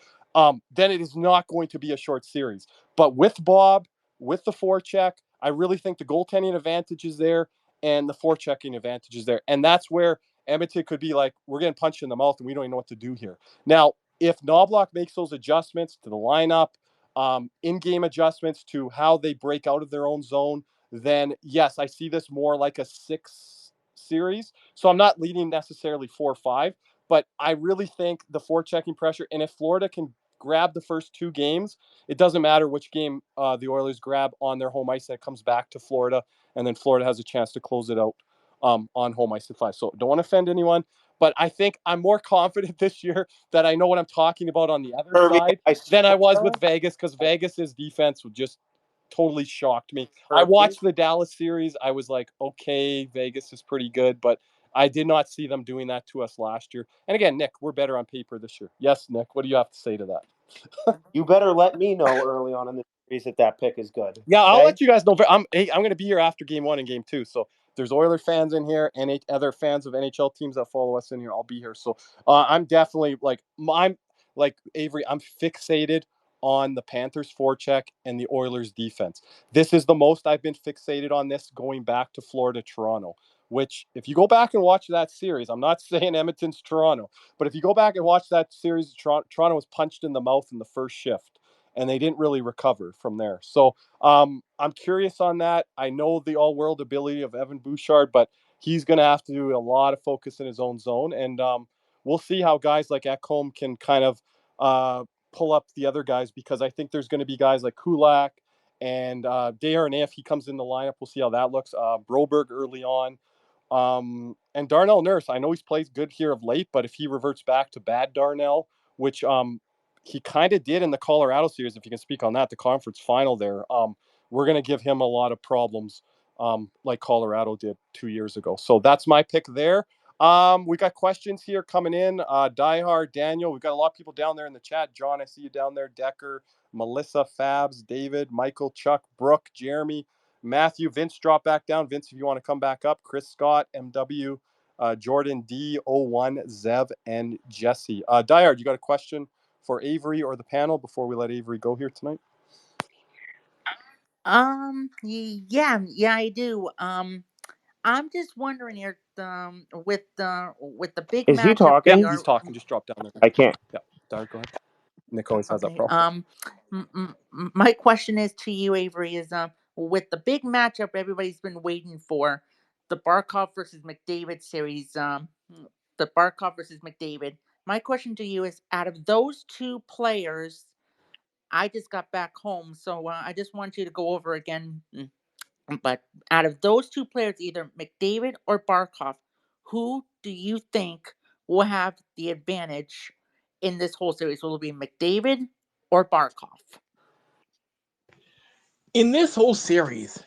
then it is not going to be a short series. But with Bob, with the forecheck, I really think the goaltending advantage is there and the forechecking advantage is there. And that's where Edmonton could be like, we're getting punched in the mouth and we don't even know what to do here. Now, if Knobloch makes those adjustments to the lineup, in-game adjustments to how they break out of their own zone, then yes, I see this more like a 6 series. So I'm not leading necessarily 4-5, but I really think the forechecking pressure, and if Florida can grab the first 2 games, it doesn't matter which game the Oilers grab on their home ice, and it comes back to Florida, and then Florida has a chance to close it out on home ice in 5. So don't want to offend anyone, but I think I'm more confident this year that I know what I'm talking about on the other side than I was with Vegas, because Vegas's defense just totally shocked me. I watched the Dallas series. I was like, okay, Vegas is pretty good, but I did not see them doing that to us last year. And again, Nick, we're better on paper this year. Yes, Nick, what do you have to say to that? You better let me know early on in the series if that pick is good. Yeah, okay? I'll let you guys know. I'm going to be here after game 1 and game 2. So there's Oilers fans in here and other fans of NHL teams that follow us in here. I'll be here. So I'm definitely I'm like Avery, I'm fixated on the Panthers forecheck and the Oilers defense. This is the most I've been fixated on this going back to Florida-Toronto, which if you go back and watch that series, I'm not saying Edmonton's Toronto, but if you go back and watch that series, Toronto was punched in the mouth in the first shift, and they didn't really recover from there. So I'm curious on that. I know the all-world ability of Evan Bouchard, but he's going to have to do a lot of focus in his own zone, and we'll see how guys like Ekholm can kind of pull up the other guys, because I think there's going to be guys like Kulak and Darren, if he comes in the lineup, we'll see how that looks. Broberg early on. And Darnell Nurse, I know he's played good here of late, but if he reverts back to bad Darnell, which he kind of did in the Colorado series, if you can speak on that, the conference final there, we're going to give him a lot of problems, like Colorado did 2 years ago. So that's my pick there. We got questions here coming in. Diehard, Daniel, we've got a lot of people down there in the chat. John, I see you down there. Decker, Melissa, Fabs, David, Michael, Chuck, Brooke, Jeremy, Matthew, Vince dropped back down. Vince, if you want to come back up. Chris Scott, MW, Jordan D01, Zev, and Jesse. Diehard, you got a question for Avry or the panel before we let Avry go here tonight? Yeah, I do. I'm just wondering here, with the big Is he matchup. talking? Yeah, he's talking. Just drop down there. I can't. Yeah, Diehard, go ahead. Nick always has that Okay. problem. My question is to you, Avery, is with the big matchup everybody's been waiting for, the Barkov versus McDavid series. The Barkov versus McDavid. My question to you is, out of those two players, I just got back home, so I just want you to go over again. But out of those two players, either McDavid or Barkov, who do you think will have the advantage in this whole series? Will it be McDavid or Barkov? In this whole series,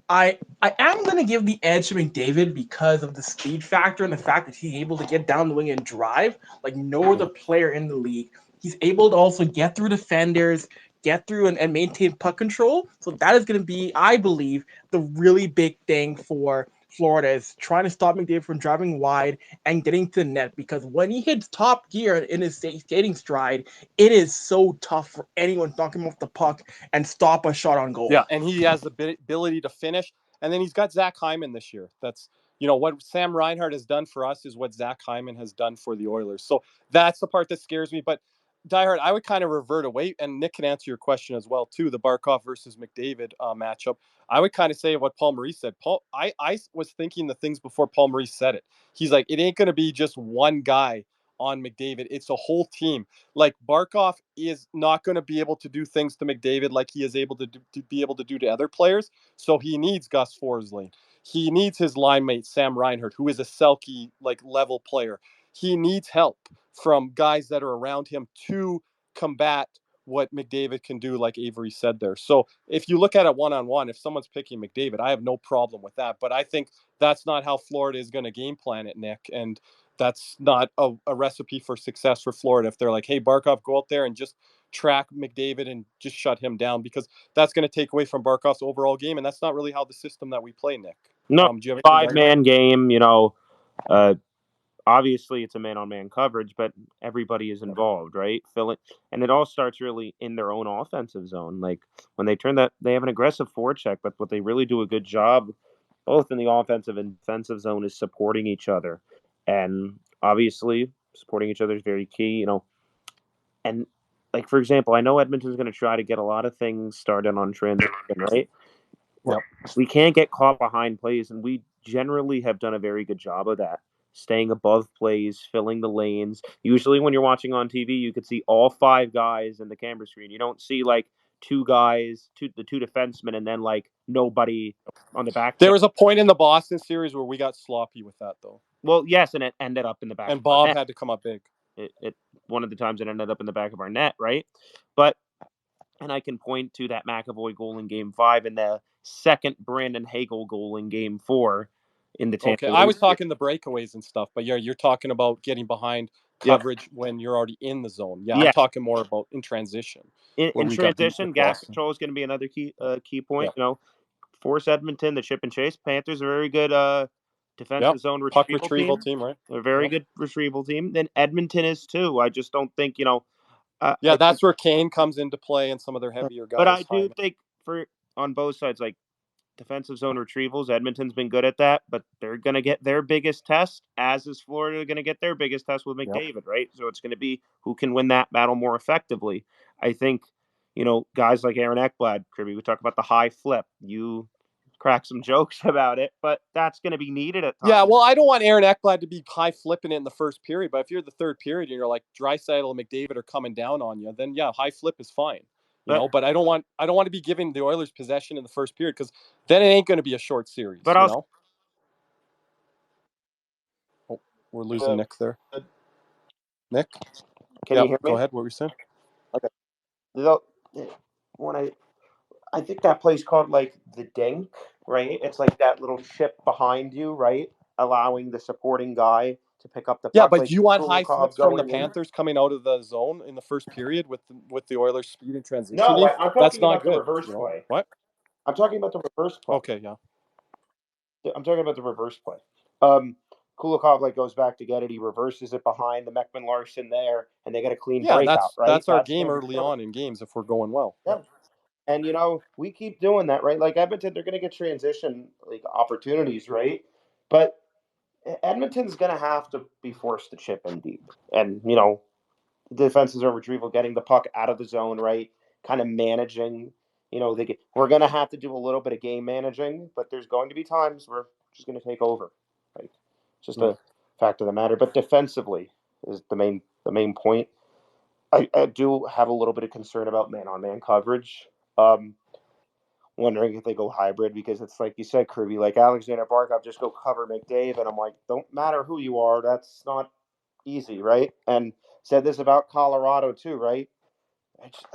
I am going to give the edge to McDavid because of the speed factor and the fact that he's able to get down the wing and drive like no other player in the league. He's able to also get through defenders, get through and maintain puck control. So that is going to be, I believe, the really big thing for Florida, is trying to stop McDavid from driving wide and getting to the net, because when he hits top gear in his skating stride, it is so tough for anyone to knock him off the puck and stop a shot on goal. Yeah, and he has the ability to finish. And then he's got Zach Hyman this year. That's, what Sam Reinhart has done for us is what Zach Hyman has done for the Oilers. So that's the part that scares me. But Diehard, I would kind of revert away, and Nick can answer your question as well too. The Barkov versus McDavid matchup. I would kind of say what Paul Maurice said. I was thinking the things before Paul Maurice said it. He's like, it ain't going to be just one guy on McDavid. It's a whole team. Like, Barkov is not going to be able to do things to McDavid like he is able to be able to do to other players. So he needs Gus Forsling. He needs his line mate Sam Reinhart, who is a Selke level player. He needs help from guys that are around him to combat what McDavid can do, like Avery said there. So if you look at it one-on-one, if someone's picking McDavid, I have no problem with that. But I think that's not how Florida is going to game plan it, Nick. And that's not a recipe for success for Florida. If they're like, hey, Barkov, go out there and just track McDavid and just shut him down, because that's going to take away from Barkov's overall game. And that's not really how the system that we play, Nick. No, do you have 5-man game, obviously it's a man-on-man coverage, but everybody is involved, right? And it all starts really in their own offensive zone. Like, when they they have an aggressive forecheck, but what they really do a good job, both in the offensive and defensive zone, is supporting each other. And obviously, supporting each other is very key, And, like, for example, I know Edmonton's going to try to get a lot of things started on transition, right? Yep. We can't get caught behind plays, and we generally have done a very good job of that. Staying above plays, filling the lanes. Usually when you're watching on TV, you could see all 5 guys in the camera screen. You don't see, like, 2 guys, the 2 defensemen, and then, like, nobody on the back. There was a point in the Boston series where we got sloppy with that, though. Well, yes, and it ended up in the back. And Bob had to come up big. One of the times it ended up in the back of our net, right? And I can point to that McAvoy goal in Game 5 and the second Brandon Hagel goal in Game 4 in the Tampa. Okay, I was talking the breakaways and stuff, but yeah, you're talking about getting behind coverage when you're already in the zone. Yeah, I'm talking more about in transition. In transition, gas control is going to be another key point. Force Edmonton, the chip and chase. Panthers are a very good defensive zone retrieval team, right? They're a very good retrieval team. Then Edmonton is too. I just don't think Yeah, that's where Kane comes into play and some of their heavier guys. But I do think on both sides, like defensive zone retrievals, Edmonton's been good at that, but they're going to get their biggest test, as is Florida going to get their biggest test with McDavid, right? So it's going to be who can win that battle more effectively. I think, guys like Aaron Ekblad, Kirby, we talk about the high flip. You crack some jokes about it, but that's going to be needed at times. Yeah, well, I don't want Aaron Ekblad to be high flipping it in the first period, but if you're the third period and you're like Draisaitl and McDavid are coming down on you, then yeah, high flip is fine. But I don't want to be giving the Oilers possession in the first period because then it ain't going to be a short series. But we're losing Nick there. Nick, can you hear me? Go ahead. What were you saying? Okay. I think that play's called like the dink, right? It's like that little chip behind you, right? Allowing the supporting guy to pick up the puck. Yeah, but like do you want high flips from the Panthers coming out of the zone in the first period with the Oilers' speed and transition? No, I'm talking about the reverse play. What? I'm talking about the reverse play. Okay, yeah. I'm talking about the reverse play. Kulikov goes back to get it. He reverses it behind the Ekman Larson there, and they get a clean breakout, right? That's our game early on in games if we're going well. Yeah. And, we keep doing that, right? Like Edmonton, they're going to get transition opportunities, right? But Edmonton's going to have to be forced to chip in deep. And, defenses or retrieval, getting the puck out of the zone, right? Kind of managing, we're going to have to do a little bit of game managing, but there's going to be times where we're just going to take over, right? Just a fact of the matter. But defensively is the main point. I do have a little bit of concern about man-on-man coverage. Wondering if they go hybrid because it's like you said, Kirby, like Alexander Barkov, just go cover McDavid. I'm like, don't matter who you are, that's not easy, right? And said this about Colorado too, right?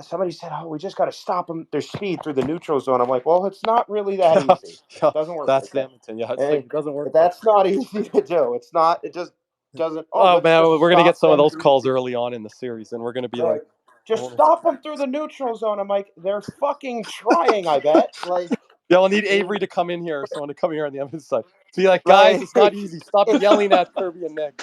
Somebody said, "Oh, we just got to stop them their speed through the neutral zone." I'm like, well, it's not really that easy. It doesn't work. That's Edmonton. Yeah, it doesn't work. That's not easy to do. It's not. It just doesn't. Oh man, we're gonna get some of those calls early on in the series, and we're gonna be like, just stop them through the neutral zone. I'm like, they're fucking trying. I bet. Like, yeah, we'll need Avry to come in here, or someone to come here on the other side. So you're like, guys, it's not easy. Stop yelling at Kirby and Nick.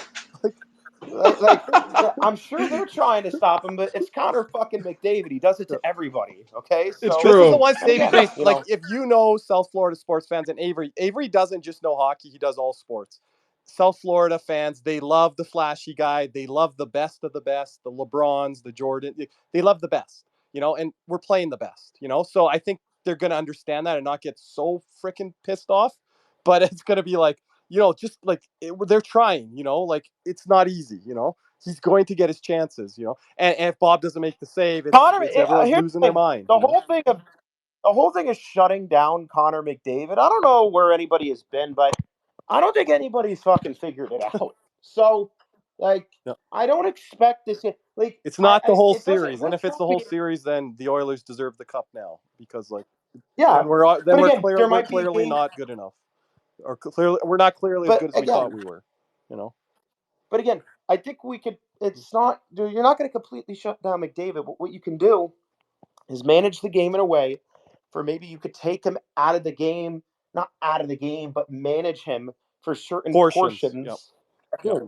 I'm sure they're trying to stop him, but it's Connor fucking McDavid. He does it to everybody. Okay, so it's true. This is the one saving grace. If you know South Florida sports fans and Avry doesn't just know hockey; he does all sports. South Florida fans, they love the flashy guy. They love the best of the best, the LeBrons, the Jordan. They love the best, and we're playing the best, So I think they're going to understand that and not get so freaking pissed off. But it's going to be like, just like they're trying, it's not easy, He's going to get his chances, And if Bob doesn't make the save, it's everyone's losing their mind. The whole thing is shutting down Connor McDavid. I don't know where anybody has been, but I don't think anybody's fucking figured it out. So, I don't expect this. It's not the whole series, and if it's the whole series, then the Oilers deserve the cup now because, we're clearly not good enough, or clearly we're not clearly as good as we thought we were, But again, I think we could. It's not. You're not going to completely shut down McDavid. But what you can do is manage the game in a way for maybe you could take him out of the game, not out of the game, but manage him for certain portions. Yep.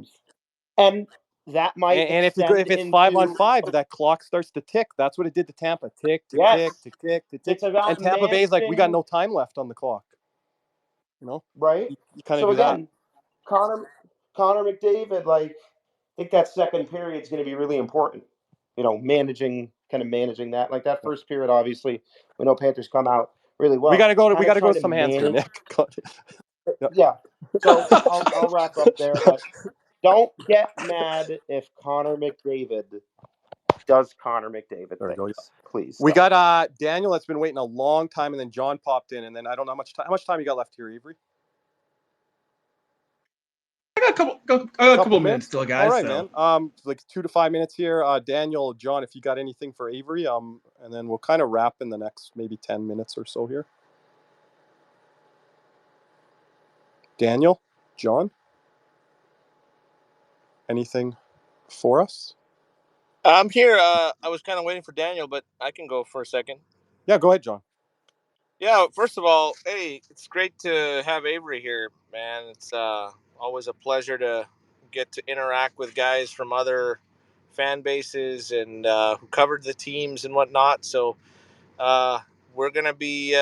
And that might and if it's 5-on-5, that clock starts to tick. That's what it did to Tampa. Tick, tick, tick, tick, tick, tick. And Tampa Bay's like, we got no time left on the clock. Right? You kind of do that. Connor McDavid, I think that second period is going to be really important. Managing that. Like that first period, obviously, we know Panthers come out really well. We got to go to some hands here, Nick. Yeah. So I'll wrap up there, but don't get mad if Connor McDavid does Connor McDavid things. Please. We got Daniel that's been waiting a long time, and then John popped in, and then I don't know how much time you got left here, Avry. I got a couple minutes still, guys. All right, man. 2 to 5 minutes here. Daniel, John, if you got anything for Avry, and then we'll kind of wrap in the next maybe 10 minutes or so here. Daniel, John, anything for us? I'm here. I was kind of waiting for Daniel, but I can go for a second. Yeah, go ahead, John. Yeah, first of all, hey, it's great to have Avry here, man. It's always a pleasure to get to interact with guys from other fan bases and who covered the teams and whatnot. So we're going to be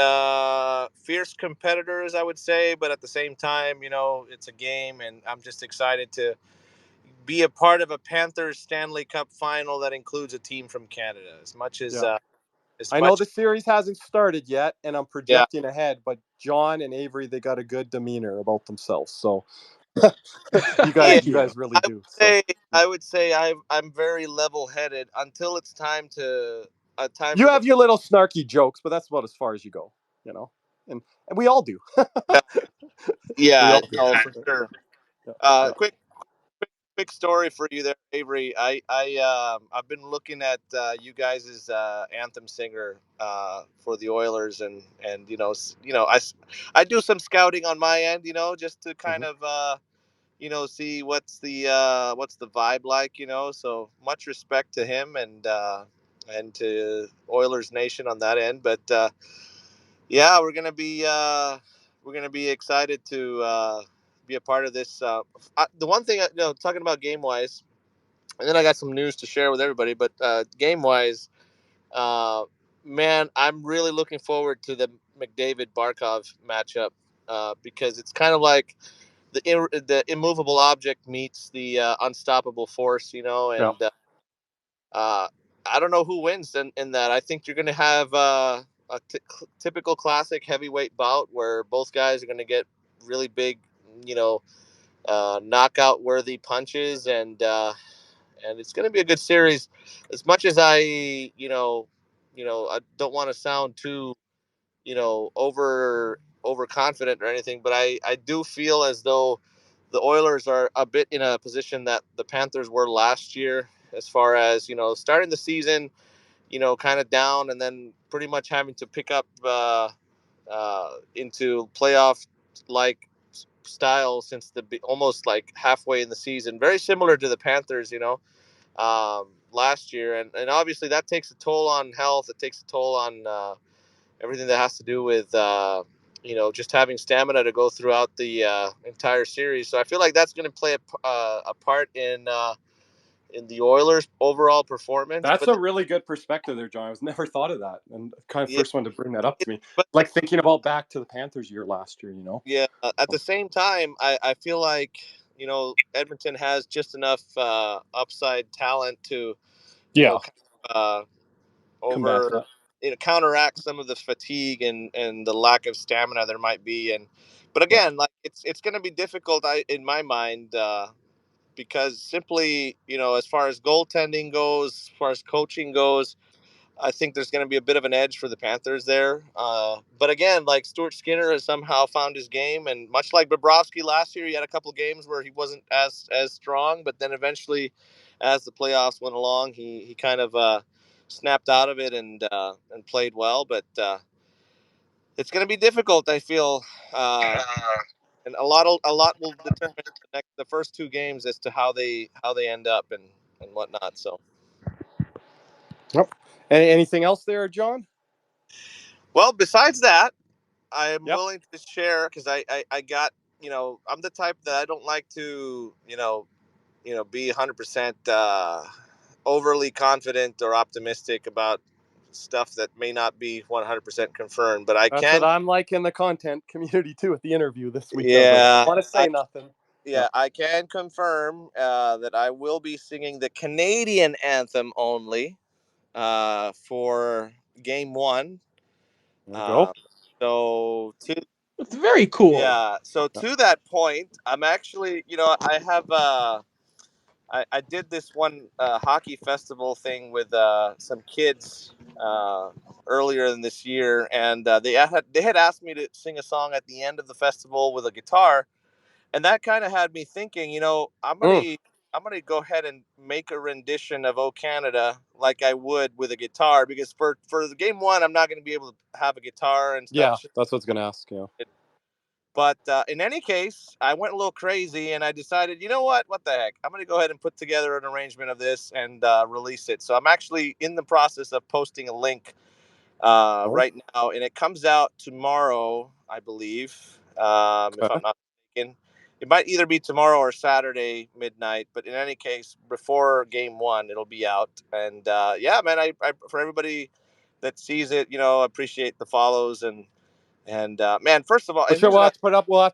fierce competitors, I would say. But at the same time, it's a game, and I'm just excited to be a part of a Panthers Stanley Cup final that includes a team from Canada. As much as I know the series hasn't started yet, and I'm Yeah. projecting ahead, but John and Avery, they got a good demeanor about themselves. So you guys really do. I would say I'm very level-headed until it's time to You have your little snarky jokes, but that's about as far as you go, and we all do. Yeah, We all do. no, for sure. Yeah. Quick story for you there, Avery. I've been looking at you guys' anthem singer for the Oilers, and I do some scouting on my end, just to kind of see what's the vibe like, So much respect to him and to Oilers Nation on that end, but yeah, we're gonna be excited to be a part of this. The one thing, talking about game wise, and then I got some news to share with everybody. But game wise, uh, man, I'm really looking forward to the McDavid Barkov matchup because it's kind of like the immovable object meets the unstoppable force, and I don't know who wins in that. I think you're going to have a typical classic heavyweight bout where both guys are going to get really big, knockout worthy punches, and it's going to be a good series. As much as I don't want to sound too, overconfident or anything, but I do feel as though the Oilers are a bit in a position that the Panthers were last year, as far as starting the season, kind of down, and then pretty much having to pick up into playoff like style since almost like halfway in the season, very similar to the Panthers, last year, and obviously that takes a toll on health. It takes a toll on everything that has to do with just having stamina to go throughout the entire series. So I feel like that's going to play a part in the Oilers' overall performance. That's a really good perspective there, John. I was never thought of that, and kind of Yeah, first one to bring that up to me. but Like thinking about back to the Panthers year last year, yeah, at the same time, I feel like Edmonton has just enough upside talent to Yeah, uh, combat over that. counteract some of the fatigue and the lack of stamina there might be. But Yeah, again, like it's going to be difficult, in my mind, because simply as far as goaltending goes, as far as coaching goes, I think there's going to be a bit of an edge for the Panthers there. But again, like Stuart Skinner has somehow found his game, and much like Bobrovsky last year, he had a couple of games where he wasn't as strong, but then eventually, as the playoffs went along, he kind of snapped out of it and played well. But it's going to be difficult, I feel, and a lot will determine the first two games as to how they end up and whatnot. So. Yep. Anything else there, John? Well, besides that, I'm Yep. willing to share because I got, I'm the type that I don't like to, be 100% overly confident or optimistic about stuff that may not be 100% confirmed, but I That's what can. I'm like in the content community too. At the interview this week, I was like, I Yeah, want to say nothing. Yeah. I can confirm that I will be singing the Canadian anthem only for game one. There you go. Uh, so It's very cool. Yeah. So Yeah. to that point, I'm actually, I have, I did this one hockey festival thing with some kids earlier in this year, and they had asked me to sing a song at the end of the festival with a guitar, and that kind of had me thinking, Mm, I'm gonna go ahead and make a rendition of "Oh Canada" like I would with a guitar, because for the game one, I'm not gonna be able to have a guitar and stuff. yeah, that's what I was gonna ask. Yeah. But in any case, I went a little crazy and I decided, you know what? What the heck? I'm going to go ahead and put together an arrangement of this and release it. So I'm actually in the process of posting a link Oh, right now, and it comes out tomorrow, I believe, if okay. I'm not mistaken. it might either be tomorrow or Saturday midnight. But in any case, before Game 1, it'll be out. And yeah, man, I for everybody that sees it, appreciate the follows and man, first of all, For and sure, here's we'll have to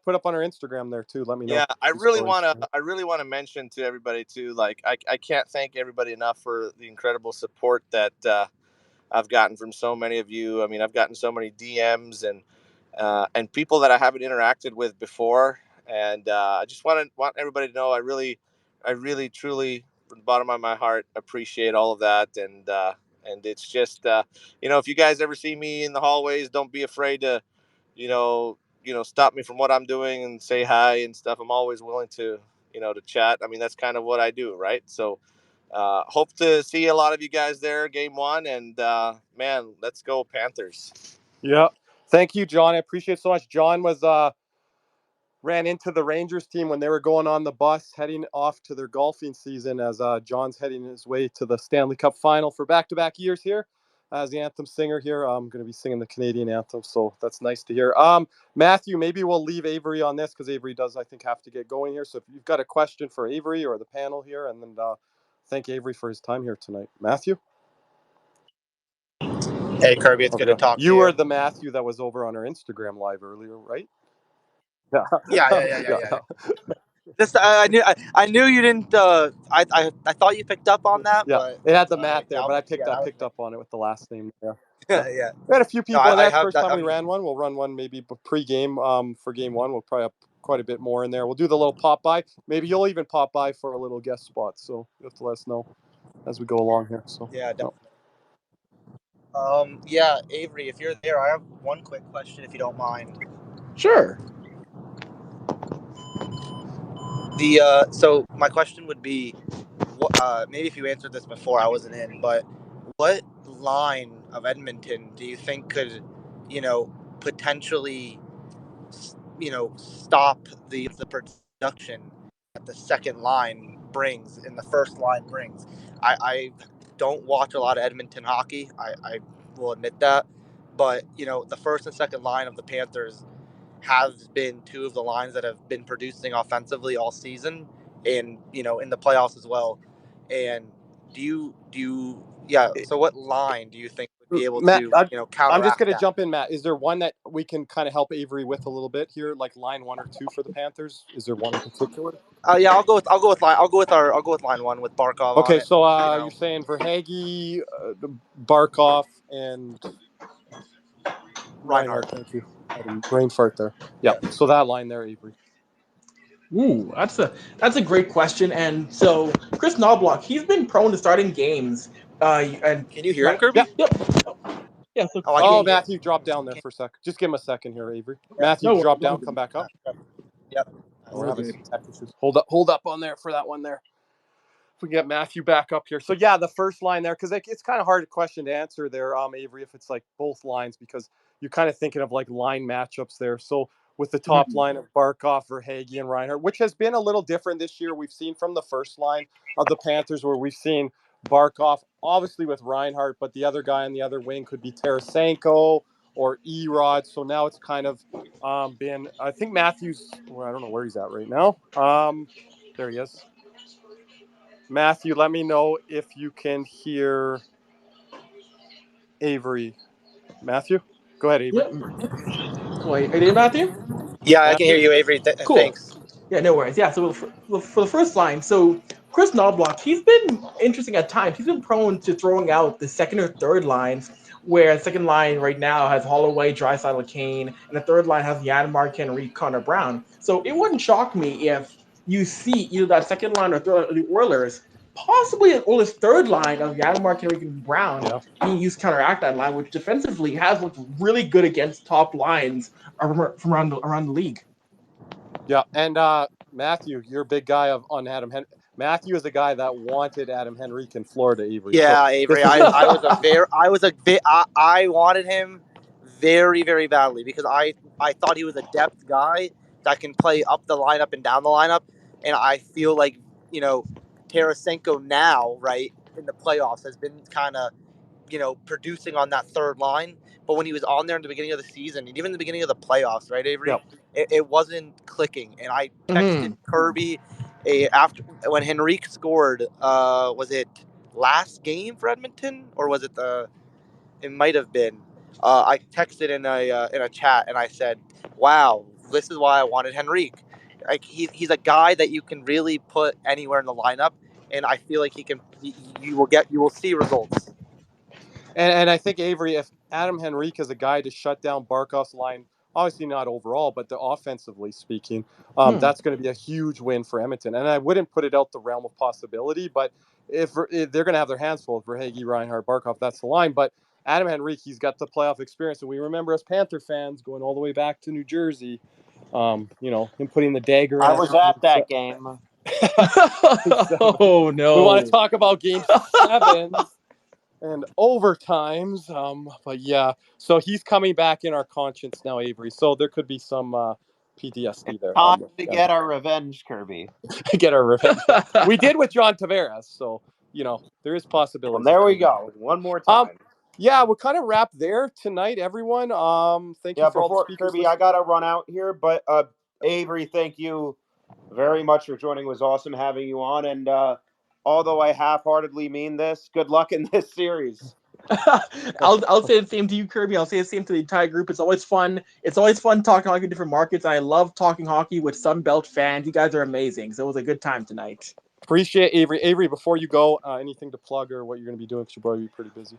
put up on our Instagram there too. Let me know. yeah, I these really stories. want to mention to everybody too. Like, I can't thank everybody enough for the incredible support that I've gotten from so many of you. I mean, I've gotten so many DMs and people that I haven't interacted with before, and I just want everybody to know I really, truly, from the bottom of my heart, appreciate all of that, and it's just if you guys ever see me in the hallways, don't be afraid to you know stop me from what I'm doing and say hi and stuff. I'm always willing to to chat. I mean, that's kind of what I do, right? So hope to see a lot of you guys there Game 1, and man, let's go Panthers. Yeah, thank you, John. I appreciate it so much. John was ran into the Rangers team when they were going on the bus heading off to their golfing season, as John's heading his way to the Stanley Cup final for back-to-back years here as the anthem singer here. I'm going to be singing the Canadian anthem, so that's nice to hear. Matthew, maybe we'll leave Avry on this because Avry does, I think, have to get going here. So if you've got a question for Avry or the panel here, and then thank Avry for his time here tonight. Matthew? Hey, Kirby, it's good to talk to you. You were the Matthew that was over on our Instagram live earlier, right? Yeah. Just I knew you didn't. I thought you picked up on that. Yeah, But it had the Matt there, but I picked that up on it with the last name. Yeah. yeah. We had a few people, No, and that's the have first time we ran one. We'll run one maybe pre-game for Game 1. We'll probably have quite a bit more in there. We'll do the little pop by. Maybe you'll even pop by for a little guest spot. So you have to let us know as we go along here. So yeah, definitely. Yeah, Avry, if you're there, I have one quick question, if you don't mind. Sure. So my question would be, maybe if you answered this before, I wasn't in, but what line of Edmonton do you think could, potentially, stop the production that the second line brings and the first line brings? I don't watch a lot of Edmonton hockey. I will admit that, but the first and second line of the Panthers have been two of the lines that have been producing offensively all season, and in the playoffs as well. And so what line do you think would be able Matt, to counteract I'm just going to that? jump in, Matt. Is there one that we can kind of help Avry with a little bit here, like line 1 or 2 for the Panthers? Is there one in particular? Yeah, I'll go with line 1 with Barkov on Okay, it. so you're saying Verhaeghe, Barkov, and Reinhardt. Thank you. I had a brain fart there. Yeah. So that line there, Avry. Ooh, that's a great question. And so Chris Knobloch, he's been prone to starting games. And can you hear him, Kirby? Yep. Yeah. So Matthew, drop down there for a sec. Just give him a second here, Avry. Matthew, drop down, come back up. Yep. We're having some tech issues. Hold up on there for that one there. If we get Matthew back up here. So yeah, the first line there, because it's kind of hard question to answer there, Avry, if it's like both lines, because you're kind of thinking of like line matchups there. So with the top line of Barkov, Verhaeghe, and Reinhardt, which has been a little different this year. We've seen from the first line of the Panthers where we've seen Barkov, obviously with Reinhardt, but the other guy on the other wing could be Tarasenko or Erod. So now it's kind of been, I think Matthew's, well, I don't know where he's at right now. There he is. Matthew, let me know if you can hear Avry. Matthew? Go ahead, Avry. Yep. Wait, are you there, Matthew? Yeah, I can hear you, Avry. Cool. Thanks. Yeah, no worries. Yeah, so for the first line, so Chris Knobloch, he's been interesting at times. He's been prone to throwing out the second or third lines, where the second line right now has Holloway, Draisaitl, Kane, and the third line has Janmark, Henry, Connor Brown. So it wouldn't shock me if you see either that second line or third of the Oilers, possibly an Oilers third line of Janmark, Henry, and Brown being used to counteract that line, which defensively has looked really good against top lines from around the league. Yeah, and Matthew, you're a big guy on Adam Henry. Matthew is a guy that wanted Adam Henrique in Florida, Avry. Yeah, so Avry, I wanted him very, very badly because I thought he was a depth guy that can play up the lineup and down the lineup, and I feel like Tarasenko now, right, in the playoffs has been kind of producing on that third line. But when he was on there in the beginning of the season, and even the beginning of the playoffs, right, Avery, Yep. it wasn't clicking. And I texted Mhm. Kirby after when Henrique scored. Was it last game for Edmonton, or was it It might have been. I texted in a chat and I said, "Wow, this is why I wanted Henrique. Like he's a guy that you can really put anywhere in the lineup, and I feel like you will see results." And I think, Avery, if Adam Henrique is a guy to shut down Barkov's line, obviously not overall, but offensively speaking, that's going to be a huge win for Edmonton. And I wouldn't put it out the realm of possibility, but if they're going to have their hands full for Hagee, Reinhart, Barkov, that's the line. But Adam Henrique, he's got the playoff experience. And we remember as Panther fans going all the way back to New Jersey, him putting the dagger in. I was at that game. Oh no. We want to talk about game 7 and overtimes. But yeah, so he's coming back in our conscience now, Avery. So there could be some PTSD there. Time to get our revenge, Kirby. Get our revenge. We did with John Tavares, so there is possibility. Well, there we go. One more time. Yeah, we'll kind of wrap there tonight, everyone. Thank you for all the speakers. Kirby, I gotta run out here, but Avery, thank you very much for joining. It was awesome having you on, and although I half-heartedly mean this, good luck in this series. I'll say the same to you, Kirby. I'll say the same to the entire group. It's always fun. It's always fun talking hockey in different markets. I love talking hockey with Sunbelt fans. You guys are amazing. So it was a good time tonight. Appreciate Avery. Avery, before you go, anything to plug or what you're going to be doing? Because you're probably pretty busy.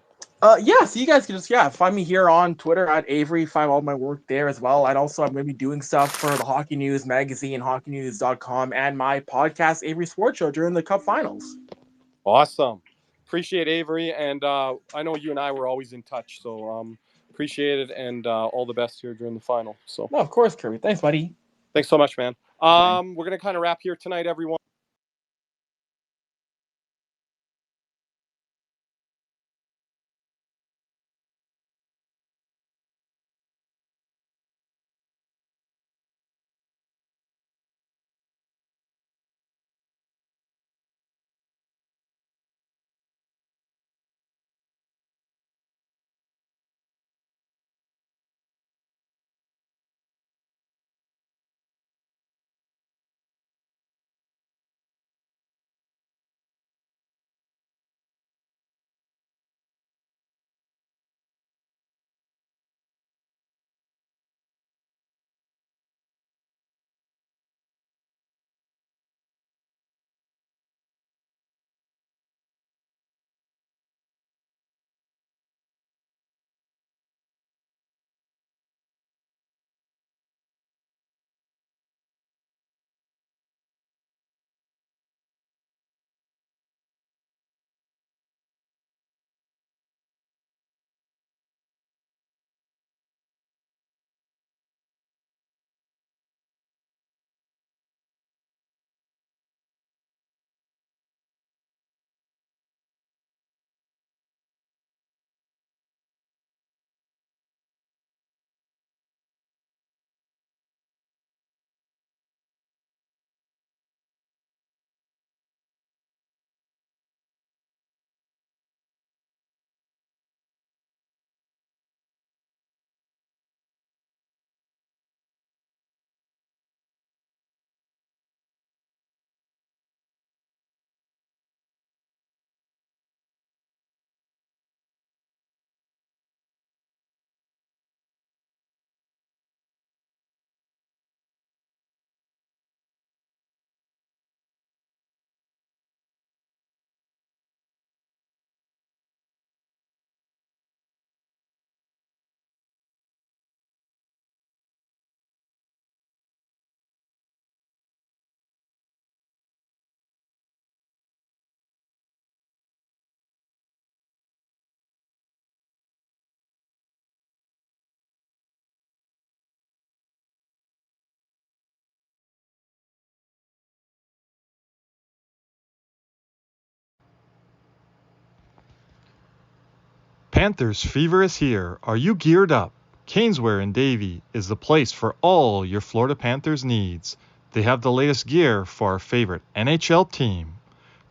Yeah, so you guys can just find me here on Twitter at Avry. Find all my work there as well. And also I'm going to be doing stuff for the Hockey News magazine, hockeynews.com, and my podcast, Avery Sports Show, during the Cup Finals. Awesome. Appreciate Avery, and I know you and I were always in touch, so appreciate it, and all the best here during the final. So, no, of course, Kirby. Thanks, buddy. Thanks so much, man. We're going to kind of wrap here tonight, everyone. Panthers fever is here. Are you geared up? Caneswear in Davie is the place for all your Florida Panthers needs. They have the latest gear for our favorite NHL team.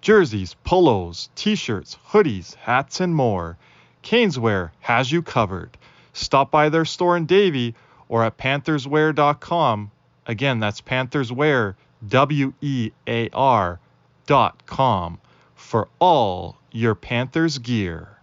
Jerseys, polos, t-shirts, hoodies, hats, and more. Caneswear has you covered. Stop by their store in Davie or at pantherswear.com. Again, that's pantherswear, WEAR.com for all your Panthers gear.